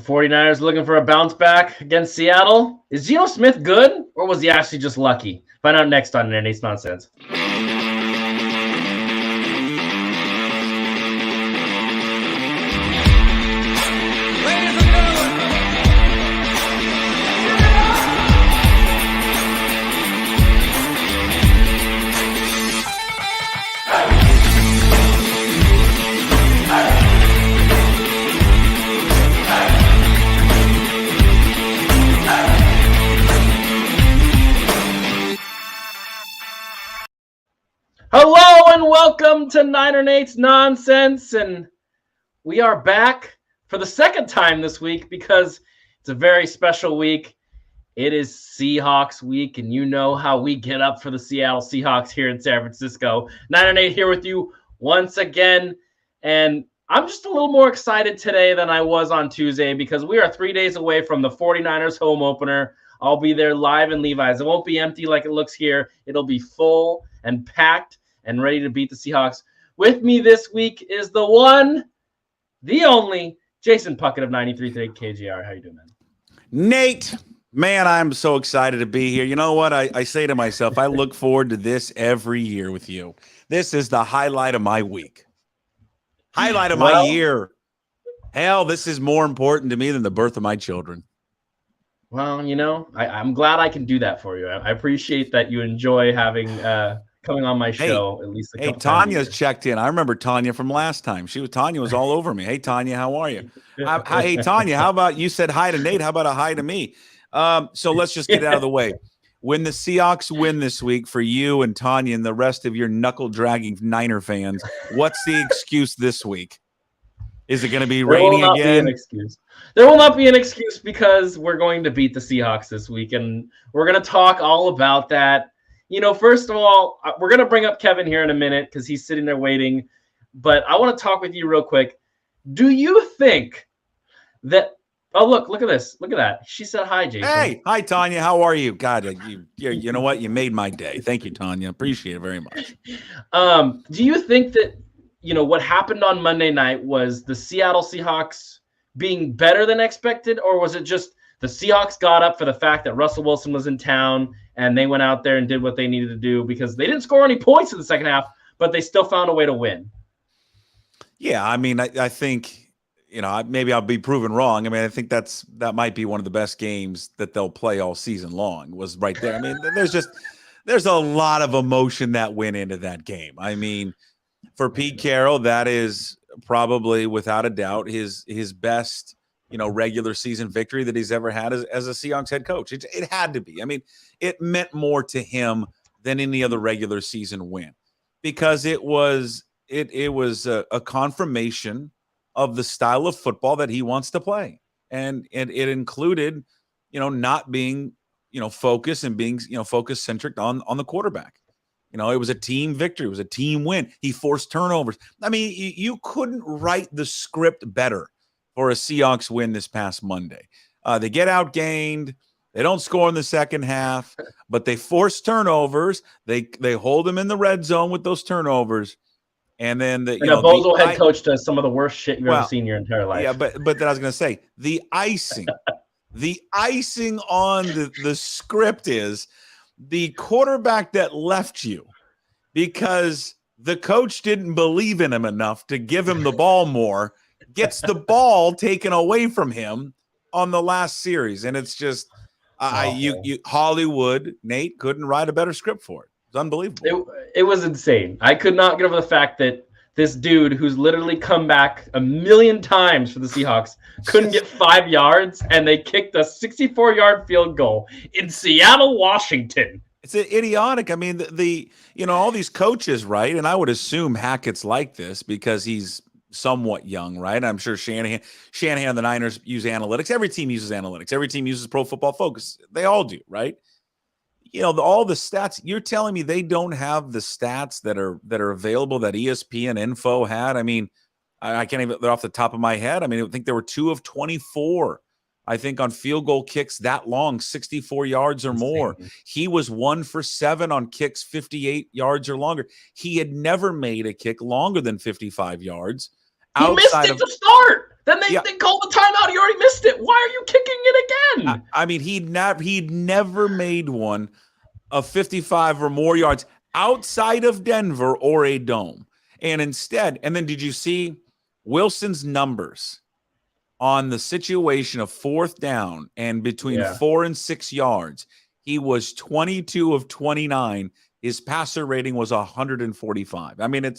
49ers looking for a bounce back against Seattle. Is Geno Smith good, or was he actually just lucky? Find out next on Nate's Nonsense. Hello and welcome to Niner Nate's Nonsense, and we are back for the second time this week because it's a very special week. It is Seahawks week, and you know how we get up for the Seattle Seahawks here in San Francisco. Niner Nate here with you once again, and I'm just a little more excited today than I was on Tuesday because we are 3 days away from the 49ers home opener. I'll be there live in Levi's. It won't be empty like it looks here. It'll be full and packed and ready to beat the Seahawks. With me this week is the one, the only, Jason Puckett of 93.3 KGR. How you doing, man? Nate, man, I'm so excited to be here. You know what? I say to myself, I look forward to this every year with you. This is the highlight of my week. Highlight of my year. Hell, this is more important to me than the birth of my children. Well, you know, I'm glad I can do that for you. I appreciate that you enjoy having coming on my show at least a couple times. Tanya's checked in. I remember Tanya from last time. Tanya was all over me. Hey, Tanya, how are you? Hey, Tanya, how about you said hi to Nate? How about a hi to me? So let's just get it out of the way. When the Seahawks win this week for you and Tanya and the rest of your knuckle-dragging Niner fans, what's the excuse this week? Is it going to be raining again? There will not be an excuse because we're going to beat the Seahawks this week, and we're going to talk all about that. You know, first of all, we're going to bring up Kevin here in a minute because he's sitting there waiting. But I want to talk with you real quick. Do you think that – oh, look at this. Look at that. She said hi, Jason. Hey, hi, Tanya. How are you? God, you know what? You made my day. Thank you, Tanya. Appreciate it very much. Do you think that, you know, what happened on Monday night was the Seattle Seahawks being better than expected, or was it just the Seahawks got up for the fact that Russell Wilson was in town and they went out there and did what they needed to do because they didn't score any points in the second half, but they still found a way to win? Yeah, I mean, I think, you know, maybe I'll be proven wrong. I mean, I think that might be one of the best games that they'll play all season long was right there. I mean, there's a lot of emotion that went into that game. I mean, for Pete Carroll, that is probably without a doubt his best, you know, regular season victory that he's ever had as a Seahawks head coach. It had to be. I mean, it meant more to him than any other regular season win because it was a confirmation of the style of football that he wants to play. And it included, you know, not being, you know, focused and being, you know, focus centric on the quarterback. You know, it was a team victory. It was a team win. He forced turnovers. I mean, you couldn't write the script better for a Seahawks win this past Monday. They get outgained. They don't score in the second half, but they force turnovers. They hold them in the red zone with those turnovers. And then the Bozo head coach does some of the worst shit you've ever seen in your entire life. Yeah, but then I was going to say the icing on the script is the quarterback that left you because the coach didn't believe in him enough to give him the ball more, gets the ball taken away from him on the last series. And it's just Hollywood, Nate, couldn't write a better script for it. It's unbelievable. It was insane. I could not get over the fact that this dude who's literally come back a million times for the Seahawks couldn't get 5 yards, and they kicked a 64-yard field goal in Seattle, Washington. It's idiotic. I mean, all these coaches, right? And I would assume Hackett's like this because he's somewhat young, right? I'm sure Shanahan and the Niners use analytics. Every team uses analytics. Every team uses Pro Football Focus. They all do, right? You know, all the stats. You're telling me they don't have the stats that are available that ESPN Info had? I mean, I can't even, they're off the top of my head. I mean, I think there were 2 of 24, I think, on field goal kicks that long, 64 yards or more. He was 1 for 7 on kicks 58 yards or longer. He had never made a kick longer than 55 yards. He missed it to start. Then they called the timeout. You already missed it. Why are you kicking it again? I mean, he'd never made one of 55 or more yards outside of Denver or a dome. And instead, and then did you see Wilson's numbers on the situation of fourth down and between 4 and 6 yards? He was 22 of 29. His passer rating was 145. I mean,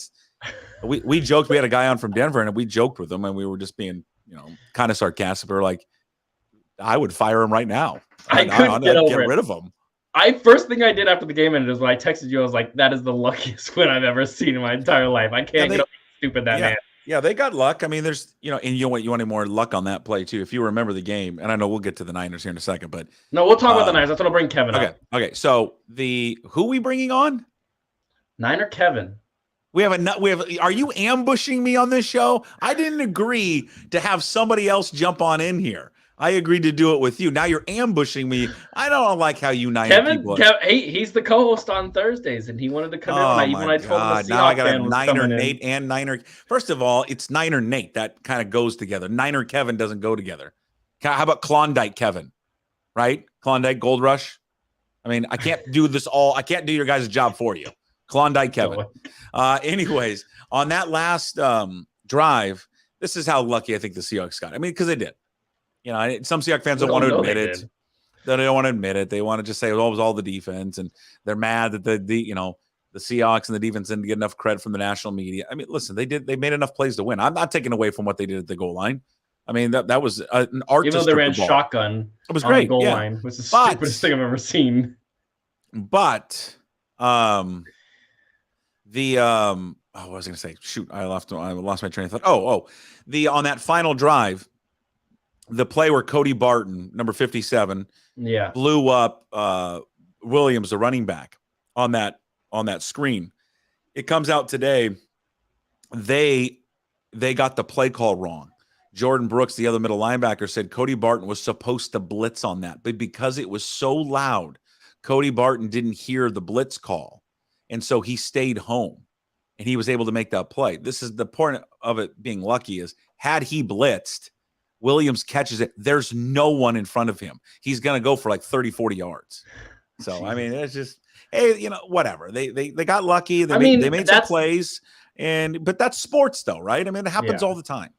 we joked. We had a guy on from Denver, and we joked with him, and we were just being, kind of sarcastic. We were like, I would fire him right now. I'd get rid of him. First thing I did after the game ended was when I texted you, I was like, that is the luckiest win I've ever seen in my entire life. I can't get over how stupid that man. Yeah, they got luck. I mean, there's, and you want more luck on that play too. If you remember the game, and I know we'll get to the Niners here in a second, but no, we'll talk about the Niners. That's when I'll bring Kevin up. Okay. So who we bringing on? Niner Kevin. Are you ambushing me on this show? I didn't agree to have somebody else jump on in here. I agreed to do it with you. Now you're ambushing me. I don't like how you Niner people. He's the co-host on Thursdays, and he wanted to come in. Even when I told him the Seahawks now I got fan a was Niner Nate and Niner. First of all, it's Niner Nate. That kind of goes together. Niner Kevin doesn't go together. How about Klondike Kevin? Right? Klondike Gold Rush. I mean, I can't do this all. I can't do your guys' job for you. Klondike Kevin. Anyways, on that last drive, this is how lucky I think the Seahawks got. I mean, because they did. Some Seahawks fans don't want to admit it. They don't want to admit it. They want to just say, well, it was all the defense, and they're mad that the Seahawks and the defense didn't get enough credit from the national media. I mean, listen, they made enough plays to win. I'm not taking away from what they did at the goal line. I mean, that was an art. Even though they ran shotgun, it was great. The goal line, which is the stupidest thing I've ever seen. But what was I going to say? Shoot, I lost my train of thought. On that final drive, the play where Cody Barton, number 57, blew up Williams, the running back, on that screen. It comes out today. They got the play call wrong. Jordan Brooks, the other middle linebacker, said Cody Barton was supposed to blitz on that, but because it was so loud, Cody Barton didn't hear the blitz call, and so he stayed home, and he was able to make that play. This is the point of it being lucky is had he blitzed, Williams catches it. There's no one in front of him. He's going to go for like 30, 40 yards. So, I mean, it's just, hey, whatever. They got lucky. They made some plays, but that's sports though, right? I mean, it happens all the time.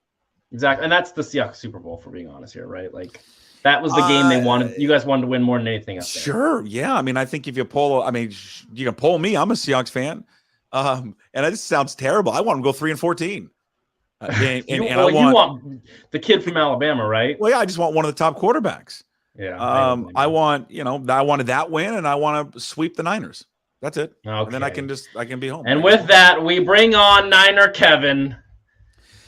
Exactly. And that's the Seahawks Super Bowl, for being honest here, right? Like that was the game they wanted. You guys wanted to win more than anything else. Sure. Yeah. I mean, I think if you you can poll me. I'm a Seahawks fan. And this sounds terrible. I want them to go 3-14. You want the kid from Alabama, right? Well, yeah, I just want one of the top quarterbacks. Yeah. I wanted that win, and I want to sweep the Niners. That's it. Okay. And then I can be home. And with that, we bring on Niner Kevin.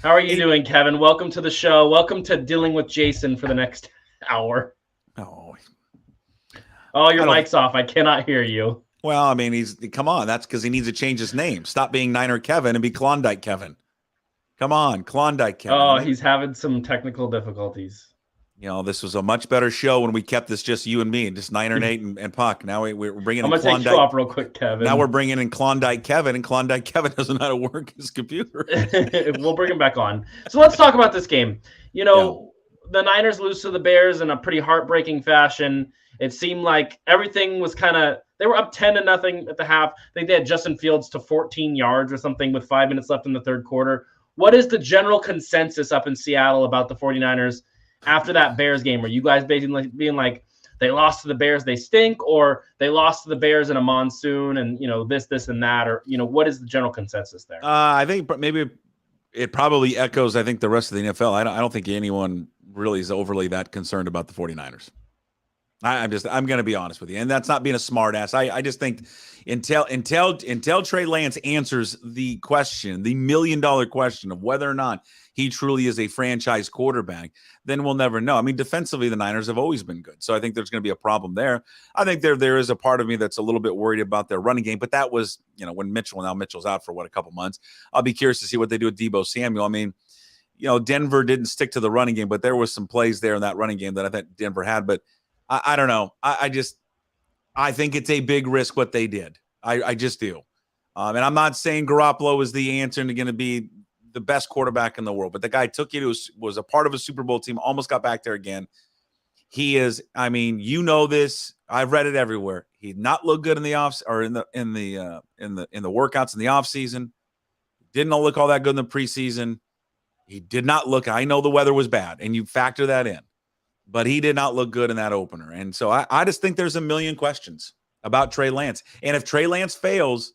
How are you doing, Kevin? Welcome to the show. Welcome to dealing with Jason for the next hour. Oh, your mic's off. I cannot hear you. Well, I mean, come on. That's because he needs to change his name. Stop being Niner Kevin and be Klondike Kevin. Come on, Klondike Kevin. Oh, he's having some technical difficulties. This was a much better show when we kept this just you and me, just Niner Nate and Puck. Now we're bringing in Klondike. I'm going to take you off real quick, Kevin. Now we're bringing in Klondike Kevin, and Klondike Kevin doesn't know how to work his computer. We'll bring him back on. So let's talk about this game. The Niners lose to the Bears in a pretty heartbreaking fashion. It seemed like everything was they were up 10-0 at the half. I think they had Justin Fields to 14 yards or something with 5 minutes left in the third quarter. What is the general consensus up in Seattle about the 49ers after that Bears game? Are you guys basically being like, they lost to the Bears, they stink, or they lost to the Bears in a monsoon and, this, and that, or, what is the general consensus there? I think maybe it probably echoes, I think, the rest of the NFL. I don't think anyone really is overly that concerned about the 49ers. I'm going to be honest with you. And that's not being a smart ass. I just think until Trey Lance answers the question, the $1 million question of whether or not he truly is a franchise quarterback, then we'll never know. I mean, defensively, the Niners have always been good. So I think there's going to be a problem there. I think there is a part of me that's a little bit worried about their running game, but that was, when Mitchell's out for a couple months. I'll be curious to see what they do with Deebo Samuel. I mean, Denver didn't stick to the running game, but there was some plays there in that running game that I think Denver had, but I don't know. I think it's a big risk what they did. I just do. And I'm not saying Garoppolo is the answer and going to be the best quarterback in the world, but the guy took you to was a part of a Super Bowl team, almost got back there again. He is, I mean, you know this. I've read it everywhere. He did not look good in the offs or in the workouts in the offseason. Didn't look all that good in the preseason. He did not look. I know the weather was bad, and you factor that in, but he did not look good in that opener. And so I just think there's a million questions about Trey Lance. And if Trey Lance fails,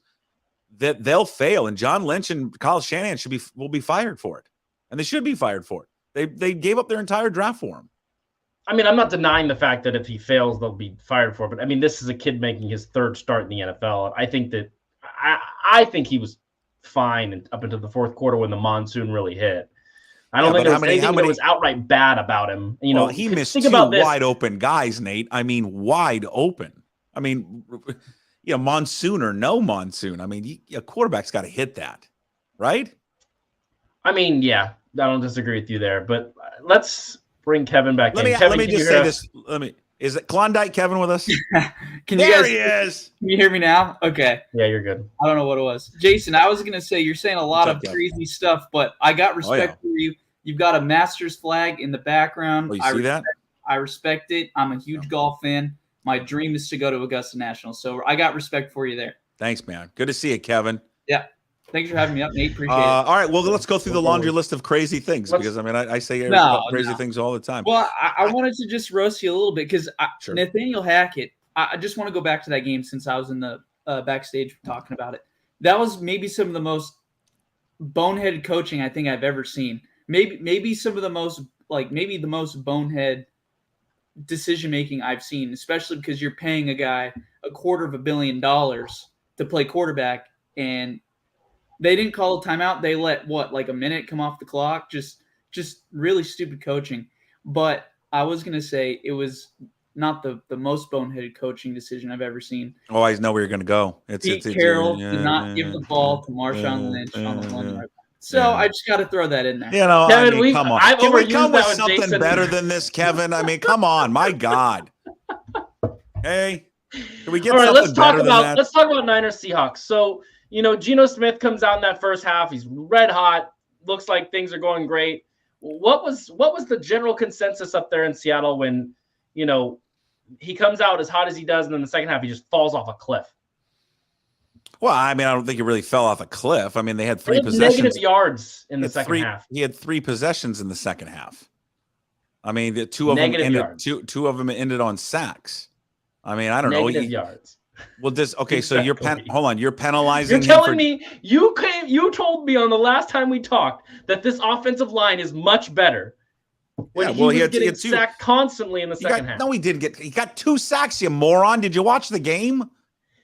that they'll fail. And John Lynch and Kyle Shanahan will be fired for it, and they should be fired for it. They gave up their entire draft for him. I mean, I'm not denying the fact that if he fails, they'll be fired for it. But I mean, this is a kid making his third start in the NFL. I think that I think he was fine up until the fourth quarter when the monsoon really hit. I don't think there was anything that was outright bad about him. You know, he missed two wide open guys, Nate. I mean, wide open. I mean, monsoon or no monsoon. I mean, a quarterback's got to hit that, right? I mean, yeah, I don't disagree with you there. But let's bring Kevin back in. Let me just say this. Is it Klondike Kevin with us? He is. Can you hear me now? Okay. Yeah, you're good. I don't know what it was. Jason, I was going to say you're saying a lot of crazy stuff, but I got respect for you. You've got a Masters flag in the background. Oh, you see that? I respect it. I'm a huge golf fan. My dream is to go to Augusta National. So I got respect for you there. Thanks, man. Good to see you, Kevin. Yeah. Thanks for having me up, Nate. Appreciate it. All right. Well, let's go through the laundry list of crazy things because, I mean, I say crazy things all the time. Well, I wanted to just roast you a little bit because Nathaniel Hackett, I just want to go back to that game since I was in the backstage talking about it. That was maybe some of the most boneheaded coaching I think I've ever seen. Maybe some of the most, maybe the most bonehead decision-making I've seen, especially because you're paying a guy $250 million to play quarterback, and they didn't call a timeout. They let a minute come off the clock. Just really stupid coaching. But I was gonna say it was not the most boneheaded coaching decision I've ever seen. Oh, I know where you're gonna go. Pete Carroll did not give the ball to Marshawn Lynch on the 1 yard. So I just got to throw that in there. You know, Kevin, I mean, come on. Can we come with something better than this, Kevin? I mean, come on, my God. Hey, can we get something better than that? Let's talk about Niners Seahawks. So, Geno Smith comes out in that first half. He's red hot. Looks like things are going great. What was the general consensus up there in Seattle when, he comes out as hot as he does, and then the second half he just falls off a cliff? Well, I mean, I don't think he really fell off a cliff. I mean, they had 3 possessions. Negative yards in the second half. He had 3 possessions in the second half. I mean, two of them ended on sacks. I mean, I don't know. Negative yards. Well, so you're hold on. You're penalizing. You're telling me you told me on the last time we talked that this offensive line is much better. When he was getting sacked constantly in the second half. No, he didn't get. He got 2 sacks. You moron! Did you watch the game?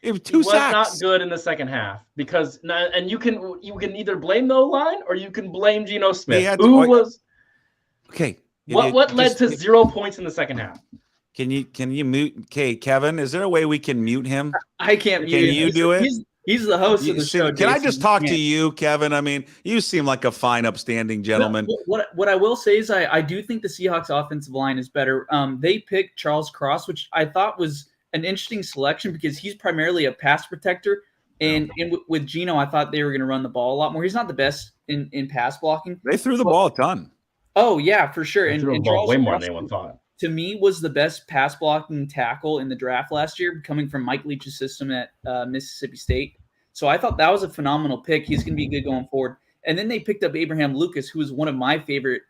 It was 2 sacks. Not good in the second half because, and you can either blame the O-line or you can blame Geno Smith. Okay? What led to 0 points in the second half? Can you mute? Okay, Kevin, is there a way we can mute him? I can't mute him. Can you do it? He's the host of the show. Can I just talk to you, Kevin? I mean, you seem like a fine, upstanding gentleman. What I will say is I do think the Seahawks offensive line is better. They picked Charles Cross, which I thought was an interesting selection because he's primarily a pass protector. And with Geno, I thought they were going to run the ball a lot more. He's not the best in pass blocking. They threw the ball a ton. Oh, yeah, for sure. They threw the ball way more than anyone thought. To me, was the best pass blocking tackle in the draft last year, coming from Mike Leach's system at Mississippi State. So I thought that was a phenomenal pick. He's going to be good going forward. And then they picked up Abraham Lucas, who was one of my favorite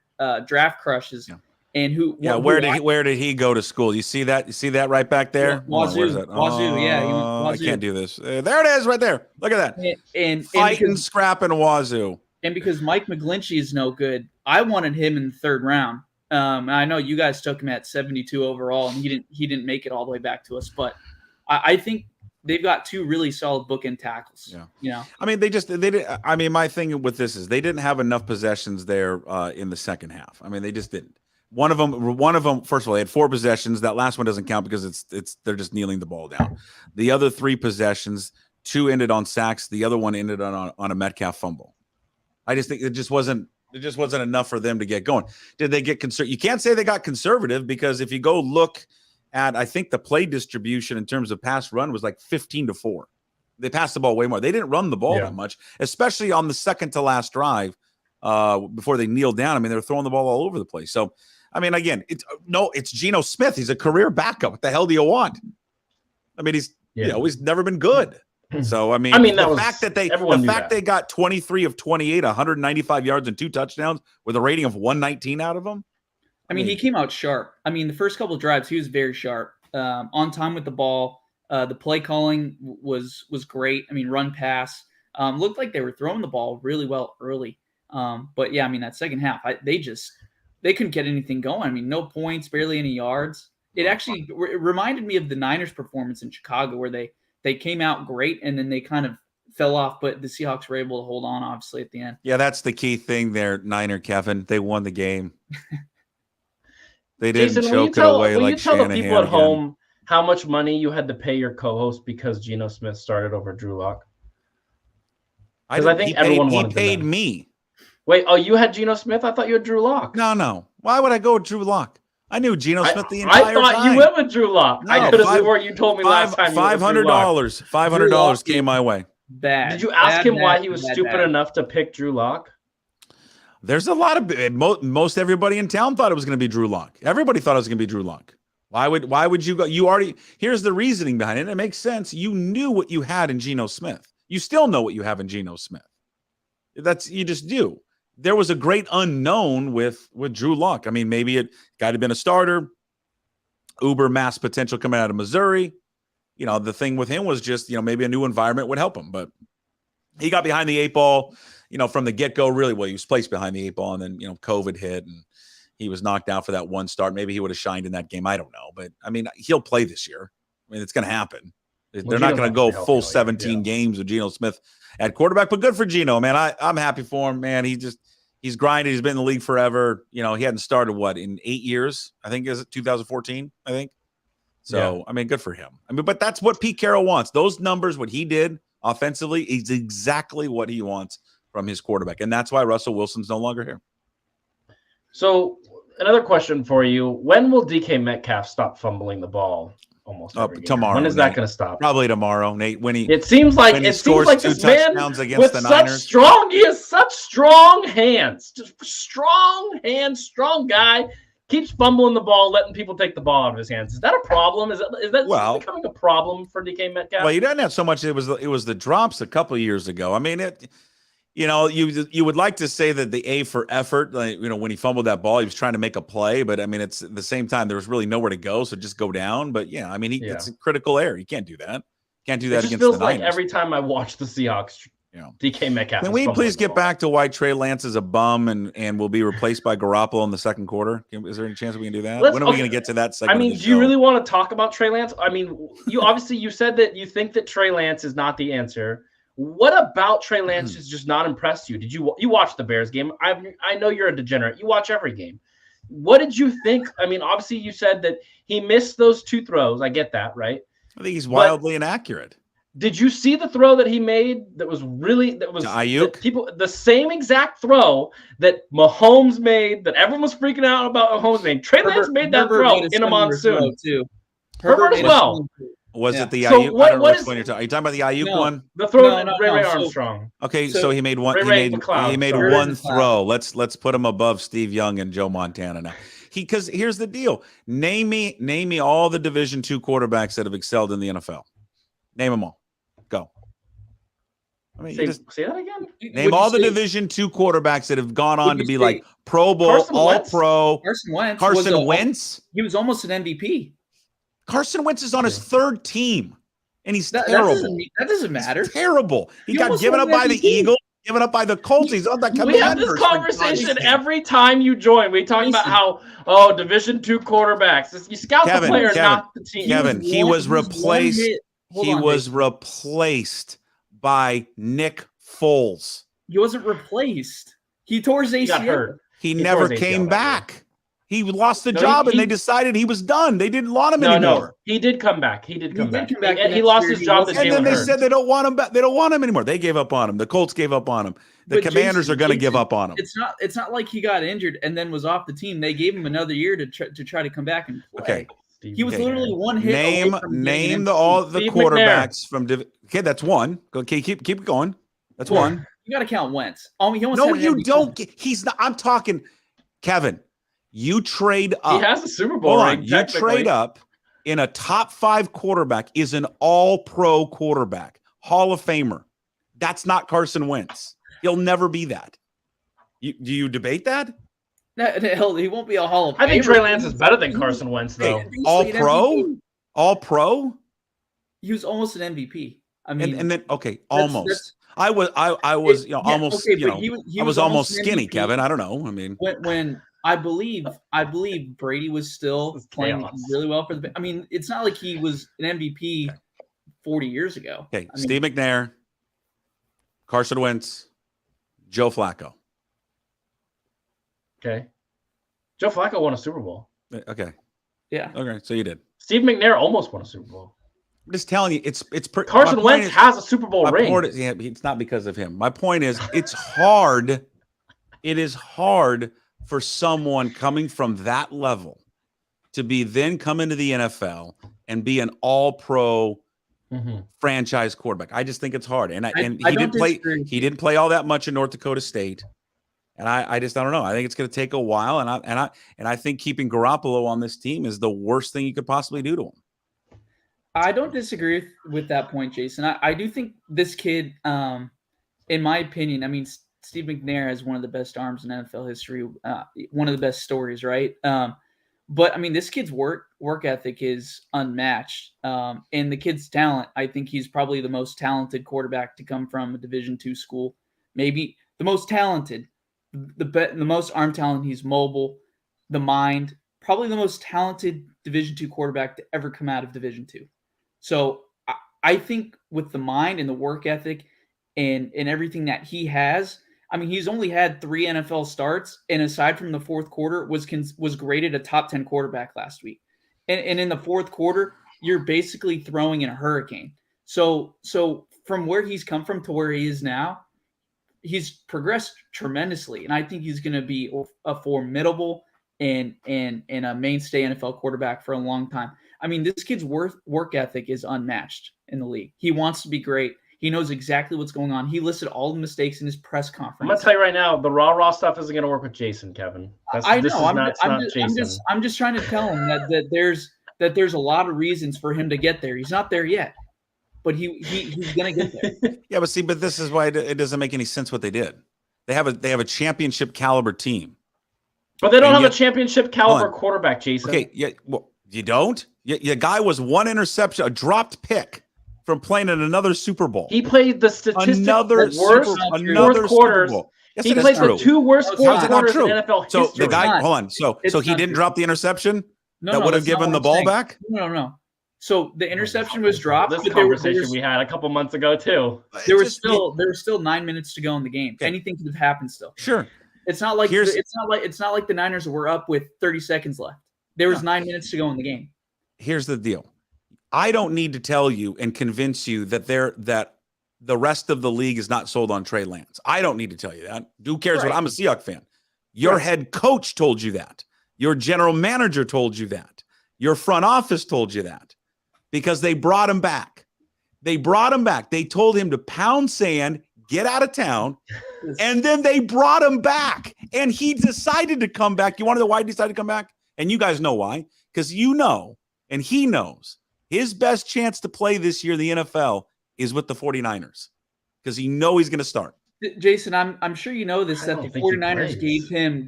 draft crushes. Yeah. And where did he go to school? You see that? You see that right back there? Wazoo. Wazoo. I can't do this. There it is, right there. Look at that. And fighting, scrapping Wazoo. And because Mike McGlinchey is no good, I wanted him in the 3rd round. I know you guys took him at 72 overall, and he didn't make it all the way back to us. But I think they've got 2 really solid bookend tackles. Yeah. I mean, they did. I mean, my thing with this is they didn't have enough possessions there in the second half. I mean, they just didn't. One of them. First of all, they had 4 possessions. That last one doesn't count because they're just kneeling the ball down. The other 3 possessions, 2 ended on sacks. The other one ended on a Metcalf fumble. I just think it just wasn't enough for them to get going. Did they get conservative? You can't say they got conservative because if you go look at, I think the play distribution in terms of pass run was like 15-4. They passed the ball way more. They didn't run the ball that much, especially on the second to last drive before they kneeled down. I mean, they're throwing the ball all over the place. So, I mean, again, it's Geno Smith. He's a career backup. What the hell do you want? I mean, he's never been good. So, I mean the fact that they got 23 of 28, 195 yards and 2 touchdowns with a rating of 119 out of them. I mean, he came out sharp. I mean, the first couple of drives, he was very sharp, on time with the ball. The play calling was great. I mean, run pass looked like they were throwing the ball really well early. But yeah, I mean, that second half, they couldn't get anything going. I mean, no points, barely any yards. It actually reminded me of the Niners' performance in Chicago, where they came out great and then they kind of fell off, but the Seahawks were able to hold on, obviously, at the end. Yeah, that's the key thing there, Niner Kevin. They won the game. They didn't Jason, choke it away like Will you tell Shanahan the people at again. home how much money you had to pay your co-host because Geno Smith started over Drew Lock? Because I think everyone wanted to know. He paid me. Wait, you had Geno Smith? I thought you had Drew Lock. No. Why would I go with Drew Lock? I knew Geno Smith the entire time. I thought you went with Drew Lock. No, I could have sworn you told me last time. $500. $500 came my way. Bad. Did you ask him why he was stupid enough to pick Drew Lock? There's a lot of most everybody in town thought it was going to be Drew Lock. Everybody thought it was going to be Drew Lock. Why would you go? Here's the reasoning behind it. It makes sense. You knew what you had in Geno Smith. You still know what you have in Geno Smith. You just do. There was a great unknown with Drew Lock. I mean, maybe it got to been a starter, uber mass potential coming out of Missouri. The thing with him was just, maybe a new environment would help him, but he got behind the 8 ball, from the get-go really well. He was placed behind the 8 ball, and then, COVID hit and he was knocked out for that one start. Maybe he would have shined in that game. I don't know, but I mean, he'll play this year. I mean, it's going to happen. They're not going to go full 17 games with Geno Smith at quarterback, but good for Geno, man. I'm happy for him, man. He's grinded. He's been in the league forever. He hadn't started in 8 years. I think is it 2014. I think. So I mean, good for him. I mean, but that's what Pete Carroll wants. Those numbers, what he did offensively, is exactly what he wants from his quarterback, and that's why Russell Wilson's no longer here. So another question for you: when will DK Metcalf stop fumbling the ball? Almost every game? Tomorrow. When is that going to stop? Probably tomorrow, Nate. It seems like this man against the Niners. He has such strong hands, just strong hands, strong guy. Keeps fumbling the ball, letting people take the ball out of his hands. Is that a problem? Is that becoming a problem for DK Metcalf? Well, he doesn't have so much. It was the drops a couple of years ago. I mean, you would like to say that the A for effort, when he fumbled that ball, he was trying to make a play, but I mean, it's at the same time, there was really nowhere to go. So just go down. But yeah, I mean, it's a critical error. You can't do that. Can't do that against the Niners. It feels like every time I watch the Seahawks, DK Metcalf. Can we please get back to why Trey Lance is a bum and will be replaced by Garoppolo in the second quarter? Is there any chance we can do that? When are we going to get to that segment? I mean, do you really want to talk about Trey Lance? I mean, you said that you think that Trey Lance is not the answer. What about Trey Lance has just not impressed you? Did you watch the Bears game? I know you're a degenerate. You watch every game. What did you think? I mean, obviously you said that he missed those 2 throws. I get that, right? I think he's wildly inaccurate. Did you see the throw that he made that was Ayuk? The same exact throw that Mahomes made, that everyone was freaking out about Mahomes made? Trey Lance made that throw in a monsoon. Too. Herbert as well. Was it the Ayuk? I don't know which one you're talking. Are you talking about the Ayuk one? The throw to Ray Armstrong. Okay, so he made one. He made one throw. Let's put him above Steve Young and Joe Montana now. Because here's the deal. Name me all the Division II quarterbacks that have excelled in the NFL. Name them all. Go. I mean, say that again. Name all the Division II quarterbacks that have gone on to be like Pro Bowl, All-Pro. Carson Wentz. He was almost an MVP. Carson Wentz is on his 3rd team, and he's terrible. That doesn't matter. He's terrible. He got given up by the Eagles, given up by the Colts. He's on that Commanders. We have this conversation every time you join. We talk about how, Division II quarterbacks. You scout the player, not the team. Kevin, he was replaced. He was replaced by Nick Foles. He wasn't replaced. He tore his ACL. He never came back. He lost the job, and they decided he was done. They didn't want him anymore. No, he did come back. He did come back, and he lost his job. And then they said they don't want him back. They don't want him anymore. They gave up on him. The Colts gave up on him. The Commanders are going to give up on him. It's not like he got injured and then was off the team. They gave him another year to try to come back and play. Okay. He was literally one hit. Name all the quarterbacks from. Okay, that's one. Okay, keep going. That's one. You got to count Wentz. He almost No, had you don't. He's not. I'm talking, Kevin. You trade up. He has a Super Bowl ring. You trade up in a top 5 quarterback is an all-pro quarterback, Hall of Famer. That's not Carson Wentz. He'll never be that. Do you debate that? No, he won't be a Hall of Famer. I think Trey Lance is better than Carson Wentz, though. All-pro? All-pro? He was almost an MVP. I mean, and then almost. I was almost. Okay, I was almost skinny, MVP. Kevin. I don't know. I mean, when I believe Brady was still playing really well for the. I mean, it's not like he was an MVP 40 years ago. Okay, Steve McNair, Carson Wentz, Joe Flacco. Okay, Joe Flacco won a Super Bowl. Okay. Yeah. Okay, so you did. Steve McNair almost won a Super Bowl. I'm just telling you, it's Carson Wentz has a Super Bowl ring. It's not because of him. My point is, it's hard. It is hard for someone coming from that level to be then come into the NFL and be an all-pro franchise quarterback. I just think it's hard. And he didn't play. He didn't play all that much in North Dakota State. And I just don't know. I think it's going to take a while. And I think keeping Garoppolo on this team is the worst thing you could possibly do to him. I don't disagree with that point, Jason. I do think this kid, in my opinion, I mean, Steve McNair has one of the best arms in NFL history, one of the best stories, right? But, I mean, this kid's work ethic is unmatched. And the kid's talent, I think he's probably the most talented quarterback to come from a Division II school. Maybe the most talented, the most arm talent. He's mobile, the mind, probably the most talented Division II quarterback to ever come out of Division II. So I think with the mind and the work ethic and everything that he has, I mean, he's only had 3 NFL starts, and aside from the fourth quarter, was graded a top 10 quarterback last week. And in the fourth quarter, you're basically throwing in a hurricane. So from where he's come from to where he is now, he's progressed tremendously, and I think he's going to be a formidable and a mainstay NFL quarterback for a long time. I mean, this kid's work ethic is unmatched in the league. He wants to be great. He knows exactly what's going on. He listed all the mistakes in his press conference. I'm going to tell you right now, the raw stuff isn't going to work with Jason, Kevin. I know. I'm just trying to tell him that there's a lot of reasons for him to get there. He's not there yet, but he's going to get there. Yeah, but this is why it doesn't make any sense what they did. They have a championship caliber team. But they don't have a championship caliber quarterback, Jason. Okay, yeah, well, you don't? Your guy was 1 interception, a dropped pick from playing in another Super Bowl. He played the another fourth quarters. Yes, he played the 2 worst fourth quarters in NFL history. So the guy, hold on. So he didn't drop the interception that would have given the ball back? No. So the interception was dropped. This conversation we had a couple months ago too. There was still 9 minutes to go in the game. Okay. Anything could have happened still. Sure. It's not like the Niners were up with 30 seconds left. There was 9 minutes to go in the game. Here's the deal. I don't need to tell you and convince you that the rest of the league is not sold on Trey Lance. I don't need to tell you that. Who cares what I'm a Seahawks fan. Your head coach told you that. Your general manager told you that. Your front office told you that because they brought him back. They told him to pound sand, get out of town, and then they brought him back. And he decided to come back. You want to know why he decided to come back? And you guys know why. Because you know, and he knows, his best chance to play this year in the NFL is with the 49ers. Because he knows he's going to start. Jason, I'm sure you know this, that the 49ers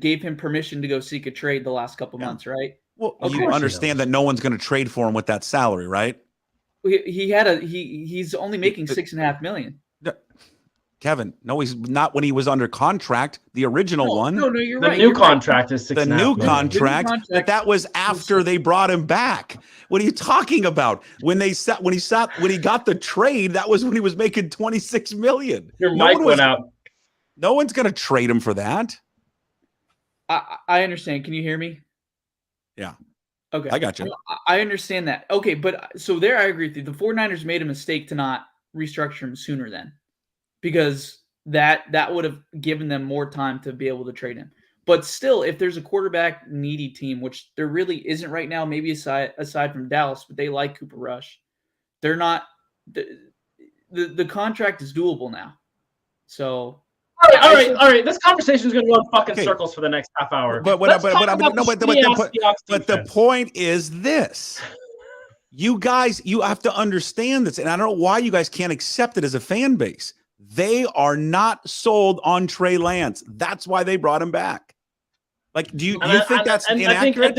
gave him permission to go seek a trade the last couple months, right? Well, you understand that no one's going to trade for him with that salary, right? He's only making $6.5 million. Kevin, no, he's not when he was under contract. The original one. No, you're right. The new contract is $6.5 million. The new contract, but that was after they brought him back. What are you talking about? When he got the trade, that was when he was making $26 million. Your mic went out. No one's going to trade him for that. I understand. Can you hear me? Yeah. Okay. I got you. I understand that. Okay, but so there I agree with you. The 49ers made a mistake to not restructure him sooner then. Because that would have given them more time to be able to trade him. But still, if there's a quarterback needy team, which there really isn't right now, maybe aside from Dallas, but they like Cooper Rush. They're not the contract is doable now. So All right. This conversation is going to go in fucking circles for the next half hour. But the point is this. You guys, you have to understand this, and I don't know why you guys can't accept it as a fan base. They are not sold on Trey Lance. That's why they brought him back. Like, do you think that's inaccurate? I think at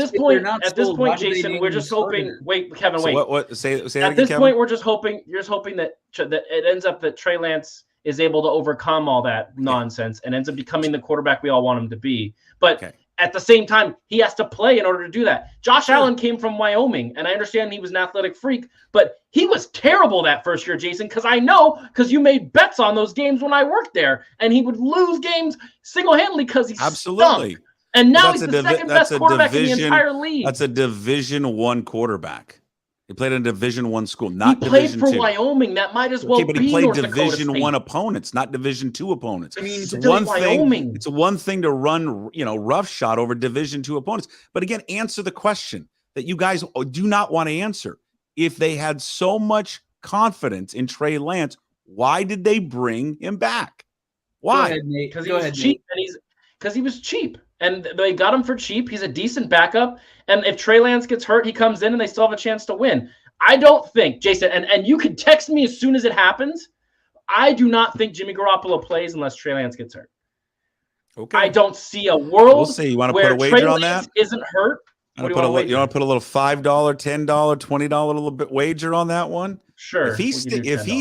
this point, Jason, we're just hoping. Wait, Kevin, wait. What? Say that at again, this Kevin? point, we're just hoping. You're just hoping that it ends up that Trey Lance is able to overcome all that nonsense and ends up becoming the quarterback we all want him to be. But at the same time, he has to play in order to do that. Josh Allen came from Wyoming, and I understand he was an athletic freak, but he was terrible that first year, Jason, because you made bets on those games when I worked there, and he would lose games single-handedly because he stunk. And now he's the second best quarterback in the entire league. That's a Division I quarterback. He played in a Division I school, not Division II. He played for Wyoming. That might as well be but he played North Division Dakota I opponents, not Division II opponents. I mean, it's one thing. It's one thing to run, roughshod over Division II opponents. But again, answer the question that you guys do not want to answer. If they had so much confidence in Trey Lance, why did they bring him back? Why? Because he was cheap, because he was cheap. And they got him for cheap. He's a decent backup. And if Trey Lance gets hurt, he comes in and they still have a chance to win. I don't think, Jason, and you can text me as soon as it happens. I do not think Jimmy Garoppolo plays unless Trey Lance gets hurt. Okay. I don't see a world we'll see. You want to where put a wager Trey on Lance that? Isn't hurt. You want to put a little $5, $10, $20 little bit wager on that one? Sure. If he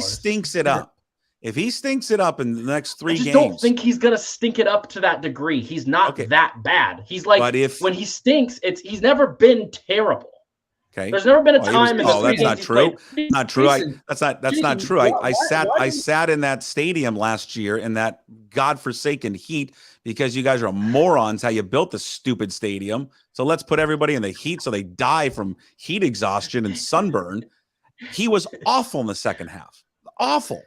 stinks it up. If he stinks it up in the next 3 games, I don't think he's gonna stink it up to that degree. He's not that bad. He's like, when he stinks, he's never been terrible. Okay, there's never been a time in the that's not true. Not true. That's not true. I sat in that stadium last year in that godforsaken heat because you guys are morons. How you built the stupid stadium? So let's put everybody in the heat so they die from heat exhaustion and sunburn. He was awful in the second half. Awful.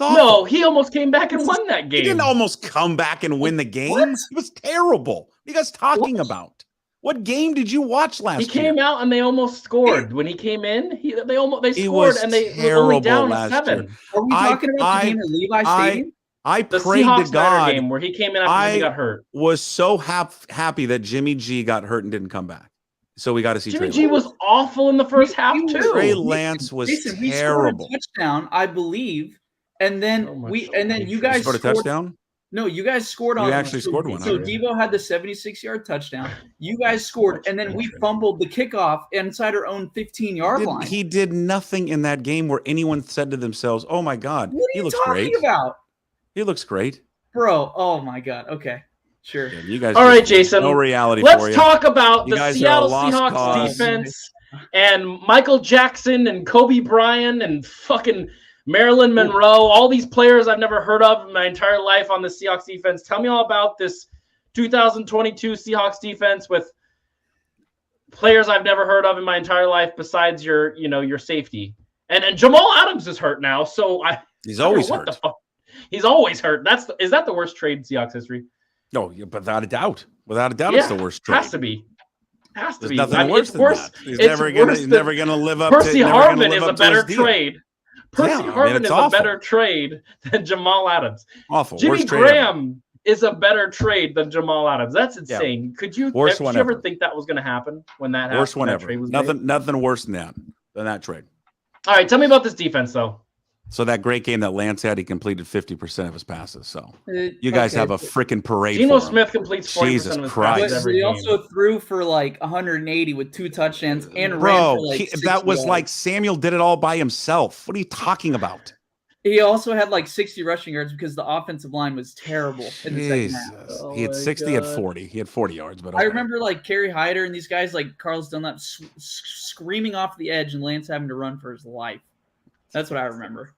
No, he almost came back and won that game. He didn't almost come back and win the game. What? It was terrible. What are you guys talking about? What game did you watch last year? He came out and they almost scored. When he came in, they scored and they were only down 7. Are we talking about the game at Levi Stadium? I prayed to God game where he came in after he got hurt. Was so happy that Jimmy G got hurt and didn't come back. So we got to see Jimmy G was awful in the first half too. Trey Lance was terrible. We scored a touchdown, I believe. And then you guys scored a touchdown? No, you guys scored on. You actually scored one. So Devo had the 76-yard touchdown. You guys scored, and then we fumbled the kickoff inside our own 15-yard line. He did nothing in that game where anyone said to themselves, "Oh my God, he looks great." He looks great, bro. Oh my God. Okay, sure. Yeah, you guys. All right, Jason. No reality. Let's talk about the Seattle Seahawks defense and Michael Jackson and Kobe Bryant and fucking Marilyn Monroe, all these players I've never heard of in my entire life on the Seahawks defense. Tell me all about this 2022 Seahawks defense with players I've never heard of in my entire life besides your safety. And Jamal Adams is hurt now, so he's always hurt. He's always hurt. Is that the worst trade in Seahawks history? No, without a doubt. Without a doubt, it's the worst trade. Has to be. There's nothing worse than that. He's never gonna live up to Percy Harvin is a better trade. Percy Harvin is a better trade than Jamal Adams. Awful. Jimmy Graham is a better trade than Jamal Adams. That's insane. Yeah. Did you ever think that was going to happen when that happened? Worst one ever. Nothing worse than that trade. All right, tell me about this defense, though. So that great game that Lance had, he completed 50% of his passes. So you guys have a freaking parade. Geno Smith completes 40% Jesus of his Christ. passes every game. He also threw for like 180 with 2 touchdowns and ran for like 60 that was yards. Like Samuel did it all by himself. What are you talking about? He also had like 60 rushing yards because the offensive line was terrible in the second half. Oh, he had 60, he had 40. He had 40 yards. But okay. I remember like Kerry Hyder and these guys like Carlos Dunlap screaming off the edge and Lance having to run for his life. That's what I remember.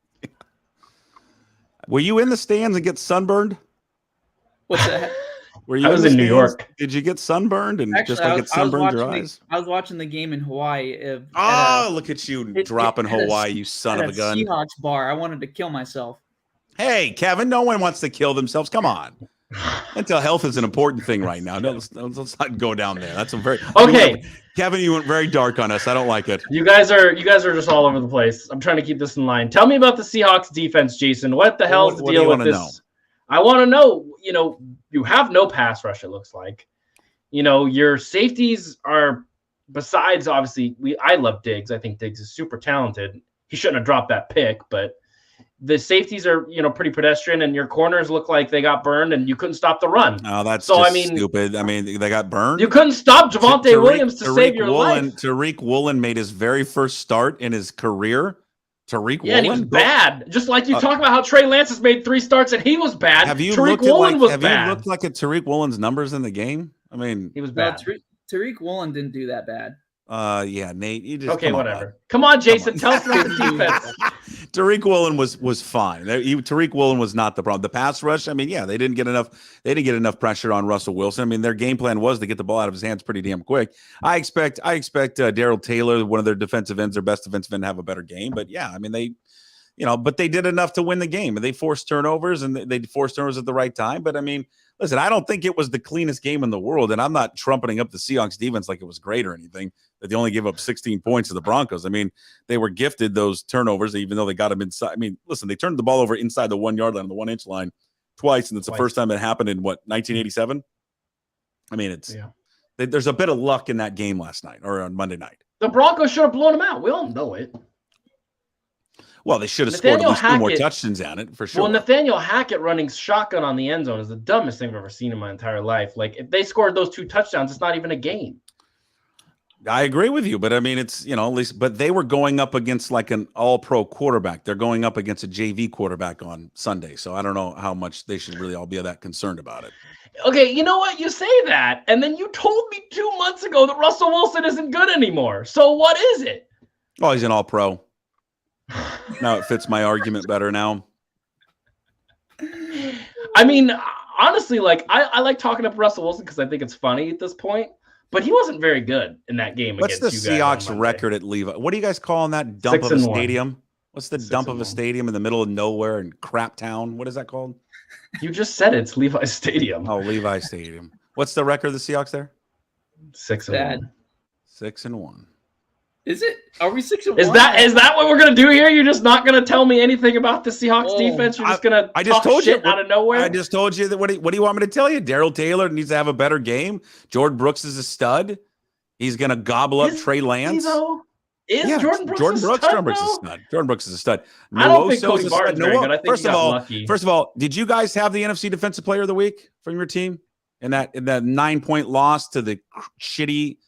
Were you in the stands and get sunburned? What's that? Were you? I was in New York. Did you get sunburned and Actually, just like it sunburned your eyes? I was watching the game in Hawaii. Look at you dropping Hawaii, you son of a gun! Seahawks bar. I wanted to kill myself. Hey, Kevin, no one wants to kill themselves. Come on. Mental health is an important thing right now. No, let's not go down there. That's a very okay. Kevin, you went very dark on us. I don't like it. You guys are just all over the place. I'm trying to keep this in line. Tell me about the Seahawks defense, Jason. What the hell is the deal with this? I want to know, you have no pass rush, it looks like. Your safeties are, besides, obviously, I love Diggs. I think Diggs is super talented. He shouldn't have dropped that pick, but the safeties are, pretty pedestrian, and your corners look like they got burned, and you couldn't stop the run. Oh, that's stupid. I mean, they got burned. You couldn't stop Javonte Williams to save your life. Tariq Woolen made his very first start in his career. Tariq Woolen? And he was bad. Just like you talk about how Trey Lance has made 3 starts and he was bad. Have you Tariq Woolen was bad. Have you looked like at Tariq Woolen's numbers in the game? I mean, he was bad. Tariq Woolen didn't do that bad. Yeah, Nate, you just whatever. Come on, Jason, tell us about the defense. Tariq Woolen was fine. Tariq Woolen was not the problem. The pass rush, I mean, yeah, they didn't get enough pressure on Russell Wilson. I mean, their game plan was to get the ball out of his hands pretty damn quick. I expect Darrell Taylor, one of their defensive ends, their best defensive end, to have a better game. But yeah, I mean, but they did enough to win the game. And they forced turnovers, and they forced turnovers at the right time. But I mean, listen, I don't think it was the cleanest game in the world, and I'm not trumpeting up the Seahawks defense like it was great or anything, that they only gave up 16 points to the Broncos. I mean, they were gifted those turnovers, even though they got them inside. I mean, listen, they turned the ball over inside the 1 yard line, on the 1 inch line twice, and it's the first time it happened in, 1987? I mean, there's a bit of luck in that game last night, or on Monday night. The Broncos should have blown them out. We all know it. Well, they should have scored at least 2 more touchdowns on it, for sure. Well, Nathaniel Hackett running shotgun on the end zone is the dumbest thing I've ever seen in my entire life. Like, if they scored those 2 touchdowns, it's not even a game. I agree with you, but I mean, it's, at least, but they were going up against like an all-pro quarterback. They're going up against a JV quarterback on Sunday. So I don't know how much they should really all be that concerned about it. Okay, you know what? You say that, and then you told me 2 months ago that Russell Wilson isn't good anymore. So what is it? Oh, he's an all-pro. Now it fits my argument better now. I mean, honestly, like, I like talking up Russell Wilson because I think it's funny at this point. But he wasn't very good in that game. What's against the you guys Seahawks record at Levi? What are you guys calling that dump of a stadium? What's the dump of a stadium in the middle of nowhere in Crap Town? What is that called? You just said it's Levi Stadium. Oh, Levi Stadium. What's the record of the Seahawks there? 6-1. 6-1. Is it? Are we 6-1? Is that what we're gonna do here? You're just not gonna tell me anything about the Seahawks defense. You're just gonna talk shit out of nowhere. I just told you that. What do you want me to tell you? Darrell Taylor needs to have a better game. Jordan Brooks is a stud. He's gonna gobble up Trey Lance. Jordan Brooks a stud? Jordan Brooks is a stud. I don't think Cody Barton's very good. I think he got lucky. First of all, did you guys have the NFC Defensive Player of the Week from your team in that 9-point loss to the shitty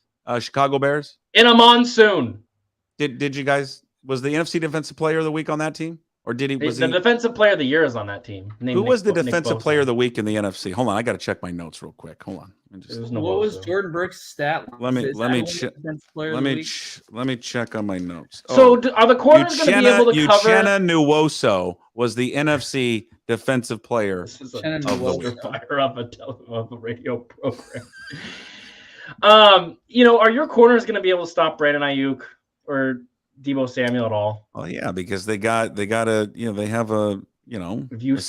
Chicago Bears? In a monsoon. Did you guys, was the NFC Defensive Player of the Week on that team? Or did he? The Defensive Player of the Year is on that team. Who was the Defensive Player of the Week in the NFC? Hold on, I got to check my notes real quick. Hold on. What was Jordan Brooks' stat? Let me check on my notes. So are the corners going to be able to cover? Uchenna Nwosu was the NFC Defensive Player of the Week. Fire up a radio program. Are your corners going to be able to stop Brandon Ayuk or Deebo Samuel at all? Oh yeah, because they have a say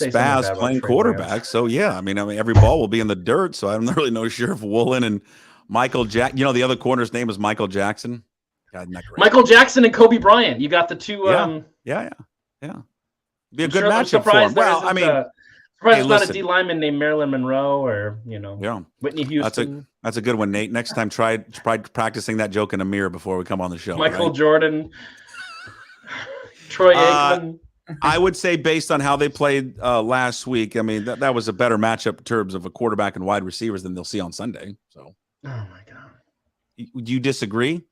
spaz playing quarterback. So yeah, I mean every ball will be in the dirt. So I'm not really no sure if Woolen and Michael the other corner's name is Michael Jackson. God, not great. Michael Jackson and Kobe Bryant. You got the two. Yeah. Be a good matchup for him. Well, I mean. It's not a D lineman named Marilyn Monroe or Whitney Houston. That's a good one, Nate. Next time, try practicing that joke in a mirror before we come on the show. Michael Jordan, Troy Aikman. I would say based on how they played last week, I mean that was a better matchup in terms of a quarterback and wide receivers than they'll see on Sunday. So, oh my God, do you disagree?